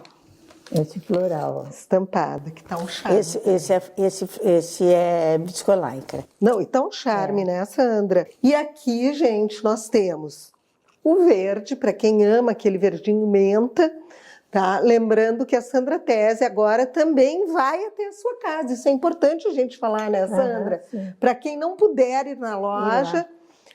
Esse floral. Estampada, que tá um charme. Esse é viscolaicra. Não, e tá um charme, né, Sandra? E aqui, gente, nós temos o verde, para quem ama aquele verdinho menta. Tá? Lembrando que a Sandra Tese agora também vai até a sua casa. Isso é importante a gente falar, né, Sandra? Para quem não puder ir na loja,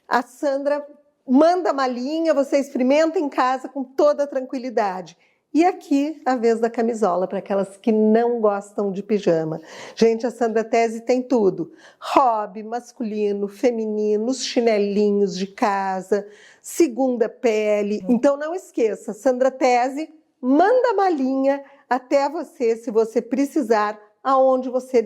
a Sandra manda a malinha, você experimenta em casa com toda a tranquilidade. E aqui, a vez da camisola, para aquelas que não gostam de pijama. Gente, a Sandra Tese tem tudo. Hobby, masculino, feminino, os chinelinhos de casa, segunda pele. Então não esqueça, Sandra Tese manda a malinha até você, se você precisar, aonde você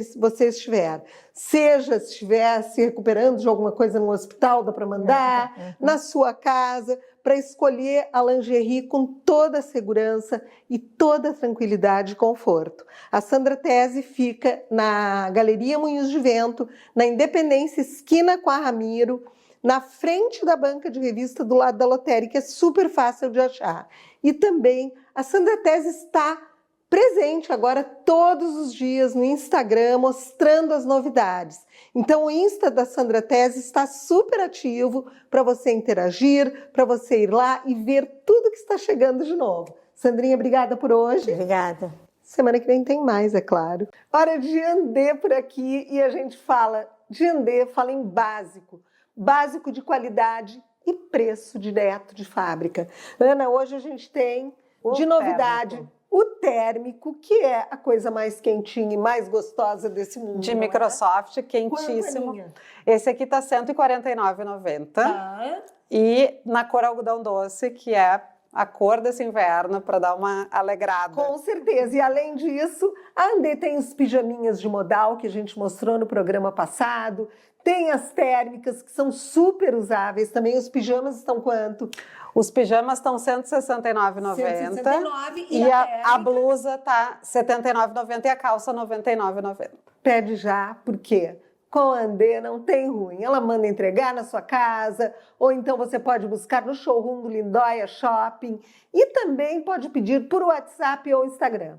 estiver. Seja se estiver se recuperando de alguma coisa no hospital, dá para mandar, na sua casa, para escolher a lingerie com toda a segurança e toda a tranquilidade e conforto. A Sandra Tese fica na Galeria Moinhos de Vento, na Independência, esquina com a Ramiro, na frente da banca de revista do lado da lotérica, é super fácil de achar. E também a Sandra Tese está presente agora todos os dias no Instagram, mostrando as novidades. Então o Insta da Sandra Tese está super ativo para você interagir, para você ir lá e ver tudo que está chegando de novo. Sandrinha, obrigada por hoje. Obrigada. Semana que vem tem mais, é claro. Hora de Andê por aqui e a gente fala de Andê, fala em básico. Básico de qualidade e preço direto de fábrica. Ana, hoje a gente tem de novidade o térmico, que é a coisa mais quentinha e mais gostosa desse mundo. De Microsoft, quentíssimo. Esse aqui tá R$ 149,90. Tá. E na cor algodão doce, que é a cor desse inverno, para dar uma alegrada. Com certeza. E além disso, a Andê tem os pijaminhas de modal, que a gente mostrou no programa passado. Tem as térmicas, que são super usáveis. Também os pijamas estão quanto? Os pijamas estão R$ 169,90. E a blusa tá R$ 79,90 e a calça R$ 99,90. Pede já, porque com a Andê não tem ruim. Ela manda entregar na sua casa, ou então você pode buscar no showroom do Lindóia Shopping e também pode pedir por WhatsApp ou Instagram.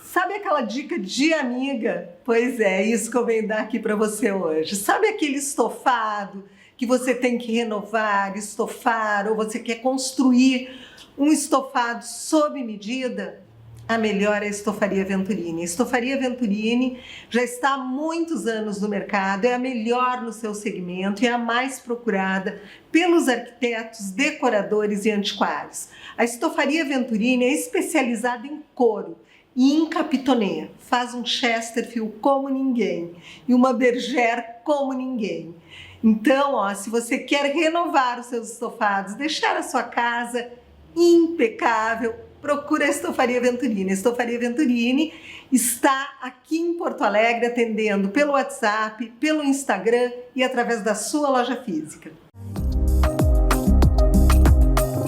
Sabe aquela dica de amiga? Pois é, isso que eu venho dar aqui para você hoje. Sabe aquele estofado que você tem que renovar, estofar, ou você quer construir um estofado sob medida? A melhor é a Estofaria Venturini. A Estofaria Venturini já está há muitos anos no mercado, é a melhor no seu segmento e é a mais procurada pelos arquitetos, decoradores e antiquários. A Estofaria Venturini é especializada em couro e em capitonê. Faz um Chesterfield como ninguém e uma bergère como ninguém. Então, se você quer renovar os seus estofados, deixar a sua casa impecável, procura a Estofaria Venturini. A Estofaria Venturini está aqui em Porto Alegre atendendo pelo WhatsApp, pelo Instagram e através da sua loja física.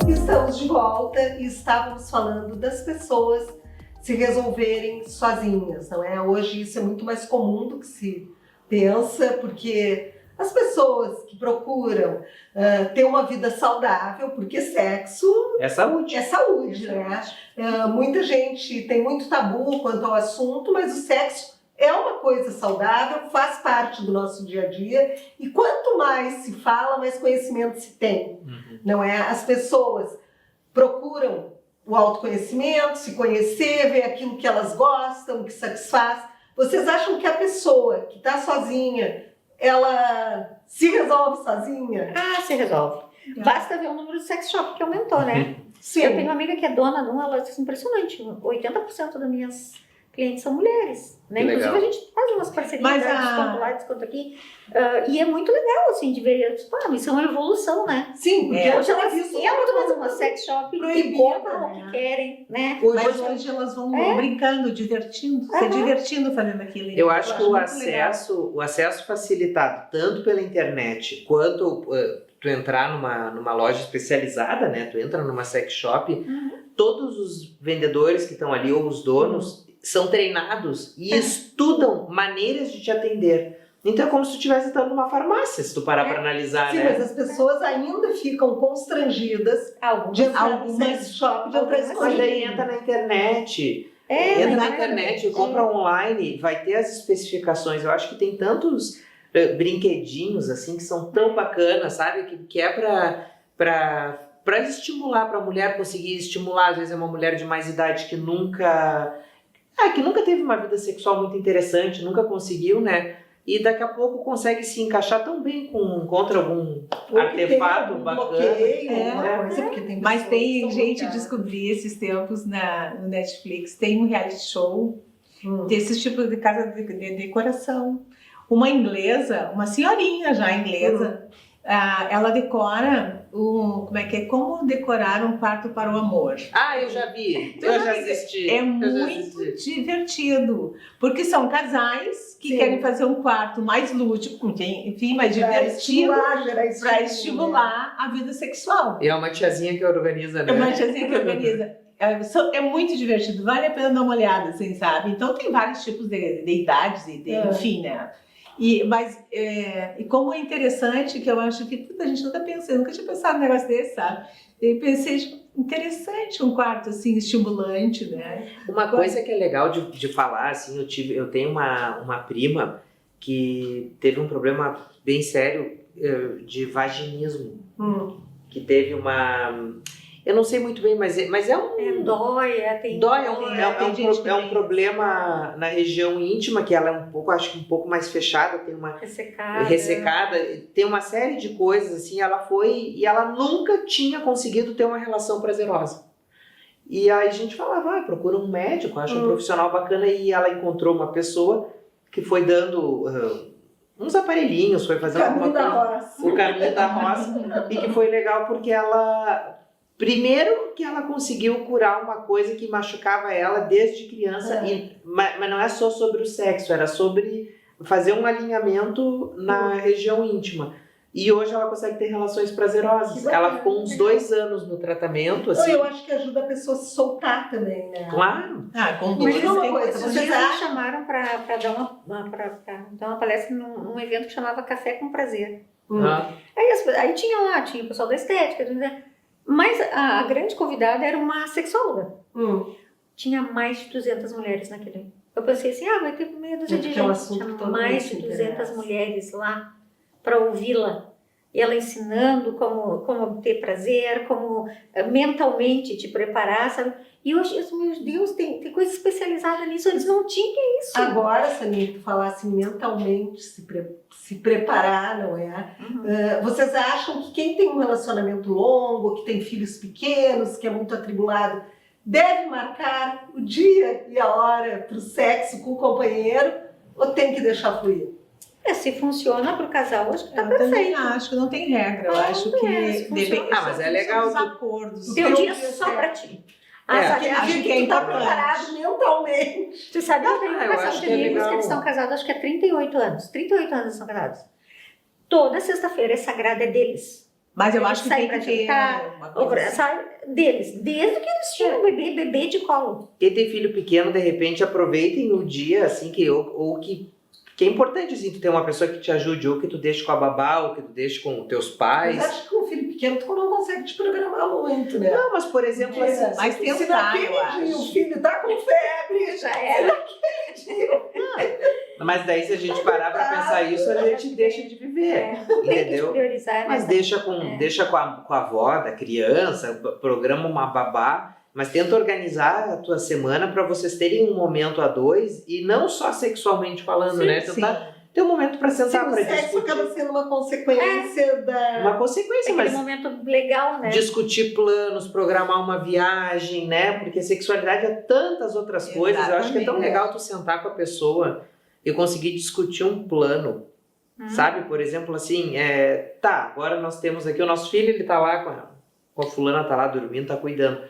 Estamos de volta e estávamos falando das pessoas se resolverem sozinhas, não é? Hoje isso é muito mais comum do que se pensa, porque as pessoas que procuram ter uma vida saudável, porque sexo é saúde. É saúde, né? Muita gente tem muito tabu quanto ao assunto, mas o sexo é uma coisa saudável, faz parte do nosso dia a dia, e quanto mais se fala, mais conhecimento se tem, não é? As pessoas procuram o autoconhecimento, se conhecer, ver aquilo que elas gostam, que satisfaz. Vocês acham que a pessoa que está sozinha, ela se resolve sozinha? Ah, se resolve. Basta ver o número de sex shop que aumentou, né? Sim. Eu tenho uma amiga que é dona de uma loja impressionante. 80% das minhas clientes são mulheres, né? Inclusive a gente faz umas parcerias, desconto lá, desconto aqui. E é muito legal, assim, de ver. Isso é uma evolução, né? Sim, porque hoje elas entram numa sex shop e compram o que querem, né? Mas hoje elas vão brincando, divertindo, se divertindo fazendo aquilo. Eu acho que o acesso facilitado tanto pela internet quanto tu entrar numa loja especializada, né? Tu entra numa sex shop, todos os vendedores que estão ali ou os donos são treinados e estudam maneiras de te atender. Então é como se tu estivesse entrando numa farmácia, se tu parar pra analisar, Sim, né? mas as pessoas ainda ficam constrangidas de entrar no sex shop, de entrar Mas daí escondido. entra na internet. É, Entra na verdade. internet, compra online, vai ter as especificações. Eu acho que tem tantos brinquedinhos assim que são tão bacanas, sabe? Que é pra estimular, pra mulher conseguir estimular. Às vezes é uma mulher de mais idade que nunca teve uma vida sexual muito interessante, nunca conseguiu, né? E daqui a pouco consegue se encaixar tão bem contra algum artefato bacana. Mas tem gente, descobrindo. descobri esses tempos no Netflix, tem um reality show desses tipos de casa de decoração. Uma inglesa, uma senhorinha já inglesa, ela decora como decorar um quarto para o amor. Ah, eu já vi, eu já assisti. É eu já muito assisti. divertido, porque são casais que querem fazer um quarto mais lúdico, enfim, mais divertido, para estimular a vida sexual. E é uma tiazinha que organiza, né? É uma tiazinha que organiza. É muito divertido, vale a pena dar uma olhada, assim, sabe? Então tem vários tipos de idades, enfim, né? Mas como é interessante, que eu acho que a gente nunca pensou, nunca tinha pensado num negócio desse, sabe? E pensei, interessante um quarto assim, estimulante, né? Uma coisa que é legal de falar, assim, eu tenho uma prima que teve um problema bem sério de vaginismo. Que teve uma... Eu não sei muito bem, mas é um... Dói, É um problema na região íntima, que ela é acho que um pouco mais fechada, tem uma... Ressecada. Tem uma série de coisas, assim, ela foi... E ela nunca tinha conseguido ter uma relação prazerosa. E aí a gente falava, procura um médico, acha um profissional bacana, e ela encontrou uma pessoa que foi dando... uns aparelhinhos, foi fazendo o caminho da roça, e que foi legal porque ela... Primeiro que ela conseguiu curar uma coisa que machucava ela desde criança, mas não é só sobre o sexo, era sobre fazer um alinhamento na região íntima. E hoje ela consegue ter relações prazerosas. Ela ficou uns 2 anos no tratamento, assim. Eu acho que ajuda a pessoa a se soltar também, né? Claro. Com Mas dores. uma coisa, vocês me chamaram para dar uma palestra num evento que chamava Café com Prazer. Aí tinha o pessoal da estética, mas a grande convidada era uma sexóloga. Tinha mais de 200 mulheres naquele. Eu pensei assim, vai ter meia dúzia de gente. Tinha mais de 200 mulheres lá para ouvi-la. E ela ensinando como obter prazer, como mentalmente te preparar, sabe? E eu achei, meu Deus, tem coisa especializada nisso. Eles não tinham isso. Agora, Samir, tu falasse mentalmente se preparar, não é? Vocês acham que quem tem um relacionamento longo, que tem filhos pequenos, que é muito atribulado, deve marcar o dia e a hora para o sexo com o companheiro ou tem que deixar fluir? Se funciona para o casal, acho que tá Eu perfeito. também acho que não tem regra. Eu acho que depende. Mas é legal. Dos acordos. Tem um dia só para ti. Acho que é tu tá importante. preparado mentalmente. Tu sabe, eu tenho um eu casal acho de que é amigos legal. que eles estão casados, acho que há 38 anos. 38 anos eles são casados. Toda sexta-feira é sagrada, é deles. Mas eu Eles acho que saem tem que pra ter jantar, uma coisa assim. sabe? Deles. Desde que eles tinham bebê de colo. Quem tem filho pequeno, de repente, aproveitem o dia, assim, que é importante, assim, tu ter uma pessoa que te ajude, ou que tu deixe com a babá, ou que tu deixe com os teus pais. Mas acho que com um filho pequeno tu não consegue te programar muito, né? Não, mas por exemplo, assim, Mas se tentar, naquele eu acho. dia o filho tá com febre, Já era. mas daí se a gente parar pra pensar isso, a gente deixa de viver, Tem que entendeu? priorizar. Mas deixa com a avó da criança, programa uma babá, mas tenta organizar a tua semana para vocês terem um momento a dois e não só sexualmente falando, né? Tentar ter um momento para sentar, o para sexo discutir. acaba sendo uma consequência da... Uma consequência, Aquele mas momento legal, né? discutir planos, programar uma viagem, né? Porque sexualidade é tantas outras coisas. Eu acho que é tão Exatamente. legal tu sentar com a pessoa e conseguir discutir um plano. Sabe? Por exemplo, assim, agora nós temos aqui o nosso filho, ele tá lá com a fulana, tá lá dormindo, tá cuidando.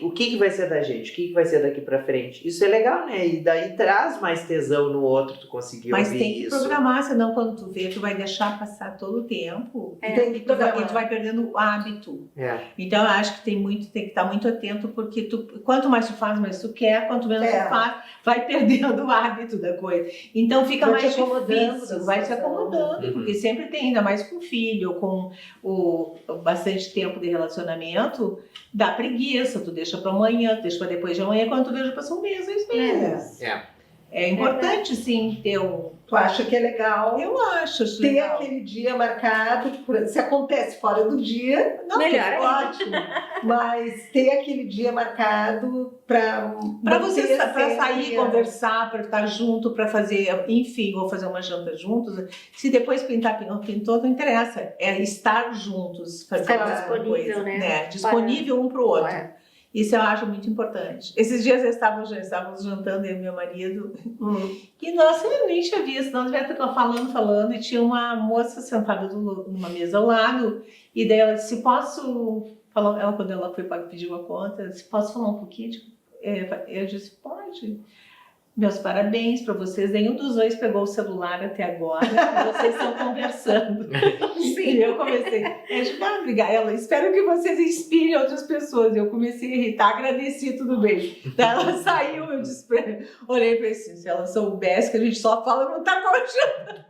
o que vai ser da gente? O que vai ser daqui pra frente? Isso é legal, né? E daí traz mais tesão no outro, tu conseguir Mas ouvir tem que isso. programar, senão quando tu vê, tu vai deixar passar todo o tempo. Tem que E programar. tu vai perdendo o hábito. É. Então, eu acho que tem que estar muito atento, porque quanto mais tu faz, mais tu quer, quanto menos tu faz, vai perdendo o hábito da coisa. Então, fica Vai te mais acomodando difícil, da vai te situação. acomodando, porque sempre tem, ainda mais com filho, com bastante tempo de relacionamento, dá preguiça, tu deixa para amanhã, tu deixa para depois de amanhã, quando tu veja passou um mês, 2 meses. É importante, sim, ter Tu acha que é legal? Eu acho ter legal. aquele dia marcado, se acontece fora do dia, não, Melhor é ainda. ótimo. Mas ter aquele dia marcado para você para sair, conversar, para estar junto, para fazer, enfim, ou fazer uma janta juntos. Se depois pintou, não interessa. É estar juntos, fazer Estar uma disponível, coisa, né? Disponível um para o outro. É. Isso eu acho muito importante. Esses dias estávamos jantando, eu e meu marido, e nossa, eu nem tinha visto, nós estivemos falando, e tinha uma moça sentada numa mesa ao lado, e daí ela disse, posso falar, quando ela foi para pedir uma conta, ela disse, posso falar um pouquinho? Eu disse, pode. Meus parabéns para vocês. Nenhum dos dois pegou o celular até agora. Vocês estão conversando. Sim, eu comecei. Obrigada. Ela, espero que vocês inspirem outras pessoas. Eu comecei a irritar, agradeci, tudo bem. Daí ela saiu, eu disse olhei para isso. Se ela soubesse que a gente só fala, não tá coachando.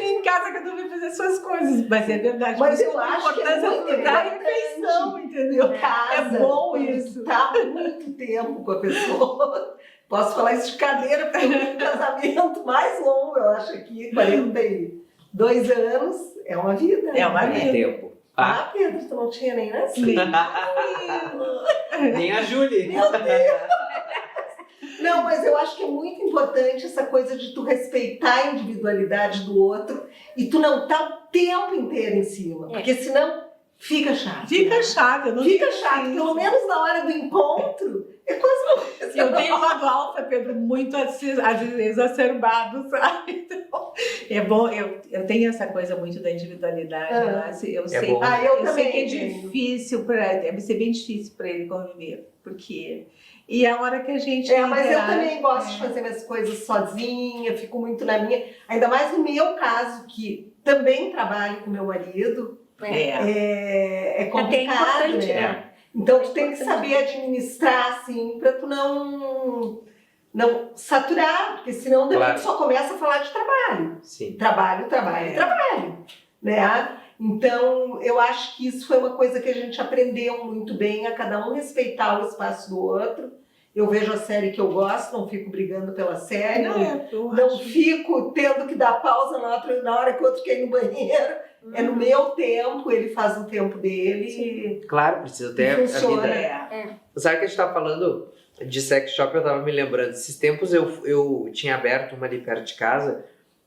Em casa que eu tô vendo fazer suas coisas. Mas é verdade. Mas por isso eu a acho que importância é muito da importante. refeição, entendeu? Casa, É bom isso. Tá muito tempo com a pessoa. Posso falar isso de cadeira, porque eu tenho um casamento mais longo, eu acho aqui, 42 anos, é uma vida. É uma É vida. tempo. Ah, Pedro, tu não tinha nem nascido. Nem a Júlia. Meu Deus! Não, mas eu acho que é muito importante essa coisa de tu respeitar a individualidade do outro e tu não tá o tempo inteiro em cima, porque senão fica chato. Fica chato, eu não Fica tenho chato, isso. pelo menos na hora do encontro, é quase uma Eu tenho um lado alfa, Pedro, muito às vezes exacerbado, sabe? Então, é bom, eu tenho essa coisa muito da individualidade, né? Eu sei, bom. eu sei também que é tenho. difícil, deve ser bem difícil para ele conviver, porque... E a hora que a gente... Mas eu também gosto de fazer minhas coisas sozinha, fico muito na minha, ainda mais no meu caso, que também trabalho com meu marido, é complicado, importante, né? Então tu tem que saber administrar, assim, pra tu não saturar, porque senão depois Claro. tu só começa a falar de trabalho. Sim. Trabalho, né? Então, eu acho que isso foi uma coisa que a gente aprendeu muito bem, a cada um respeitar o espaço do outro. Eu vejo a série que eu gosto, não fico brigando pela série, não fico tendo que dar pausa na hora que o outro quer ir no banheiro. É no meu tempo, ele faz o tempo dele. Claro, precisa ter Funciona. a vida. Sabe que a gente tava falando de sex shop, eu tava me lembrando. Esses tempos eu tinha aberto uma ali perto de casa.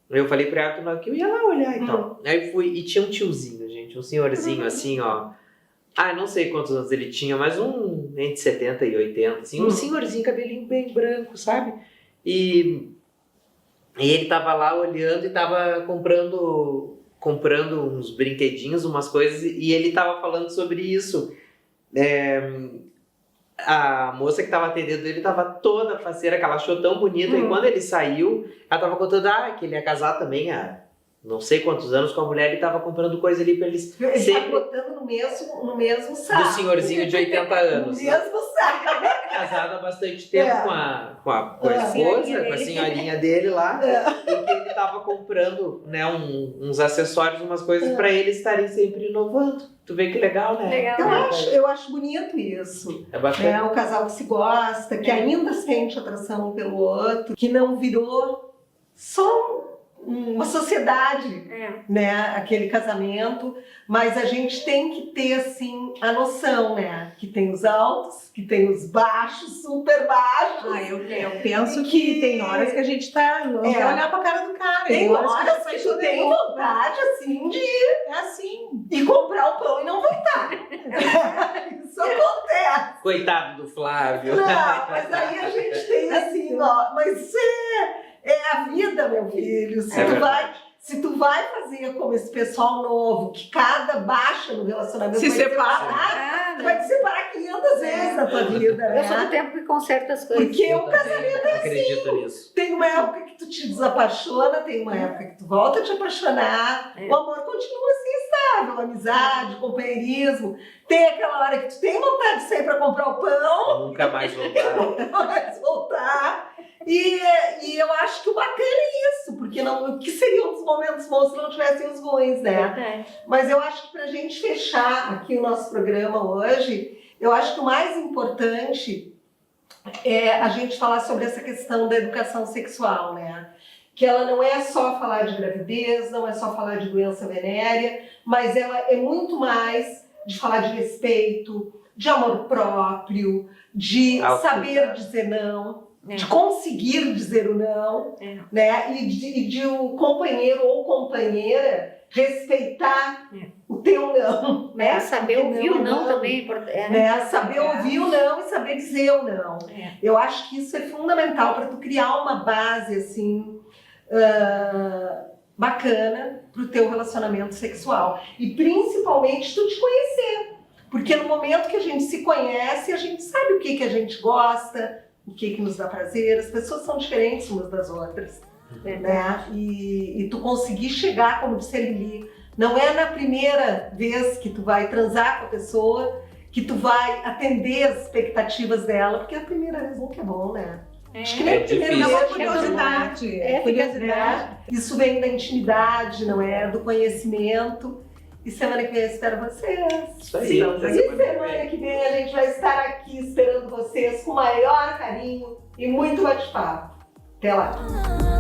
Eu falei pra ela que eu ia lá olhar e tal. Aí fui, e tinha um tiozinho, gente, um senhorzinho assim, ó. Não sei quantos anos ele tinha, mas entre 70 e 80, assim, um senhorzinho, cabelinho bem branco, sabe? E ele tava lá olhando e tava comprando uns brinquedinhos, umas coisas, e ele tava falando sobre isso. A moça que tava atendendo ele tava toda faceira, que ela achou tão bonita, e quando ele saiu, ela tava contando que ele ia casar também há não sei quantos anos com a mulher, e tava comprando coisa ali pra eles Ele sempre tá botando no mesmo saco. do senhorzinho de 80 anos. No mesmo saco. Casado há bastante tempo com a esposa, com a senhorinha dele lá, e que ele tava comprando, né, uns acessórios, umas coisas pra eles estarem sempre inovando. Tu vê que legal, né? Legal. Eu acho bonito isso. É bacana. O casal que se gosta, que ainda sente atração um pelo outro, que não virou só uma sociedade, né, aquele casamento, mas a gente tem que ter, assim, a noção, né, que tem os altos, que tem os baixos, super baixos. Eu penso que tem horas que a gente não quer olhar pra cara do cara. Tem horas que tu tem vontade, assim, de e comprar o pão e não voltar. Isso acontece. Coitado do Flávio. Não, mas aí a gente tem assim, mas isso é a vida, meu filho. Se tu vai fazer como esse pessoal novo, que cada baixa no relacionamento Se vai separa. tu vai te separar 500 vezes na tua vida, né? Eu sou do tempo que conserta as coisas. Porque Eu o casamento também acredito nisso. tem uma época que tu te desapaixona, tem uma época que tu volta a te apaixonar, o amor continua assim estável, amizade, companheirismo. Tem aquela hora que tu tem vontade de sair para comprar o pão, Nunca mais voltar. nunca mais voltar. E eu acho que o bacana é isso, porque o que seriam os momentos bons se não tivessem os ruins, né? Verdade. Mas eu acho que pra gente fechar aqui o nosso programa hoje, eu acho que o mais importante é a gente falar sobre essa questão da educação sexual, né? Que ela não é só falar de gravidez, não é só falar de doença venérea, mas ela é muito mais de falar de respeito, de amor próprio, de saber dizer não, de conseguir dizer o não, né? E de o companheiro ou companheira respeitar o teu não, né? Saber ouvir o não também é importante. Né? Saber ouvir o não e saber dizer o não. Eu acho que isso é fundamental para tu criar uma base assim bacana para o teu relacionamento sexual e principalmente tu te conhecer, porque no momento que a gente se conhece a gente sabe o que a gente gosta, o que nos dá prazer. As pessoas são diferentes umas das outras, né? E tu conseguir chegar, como disse a Lili, não é na primeira vez que tu vai transar com a pessoa que tu vai atender as expectativas dela, porque a primeira vez nunca é bom, né? Acho que nem a primeira difícil. vez É curiosidade. curiosidade. Isso vem da intimidade, não é? Do conhecimento. E semana que vem eu espero vocês. Isso aí. E semana que vem a gente vai estar aqui esperando vocês com o maior carinho e muito bate-papo. Até lá!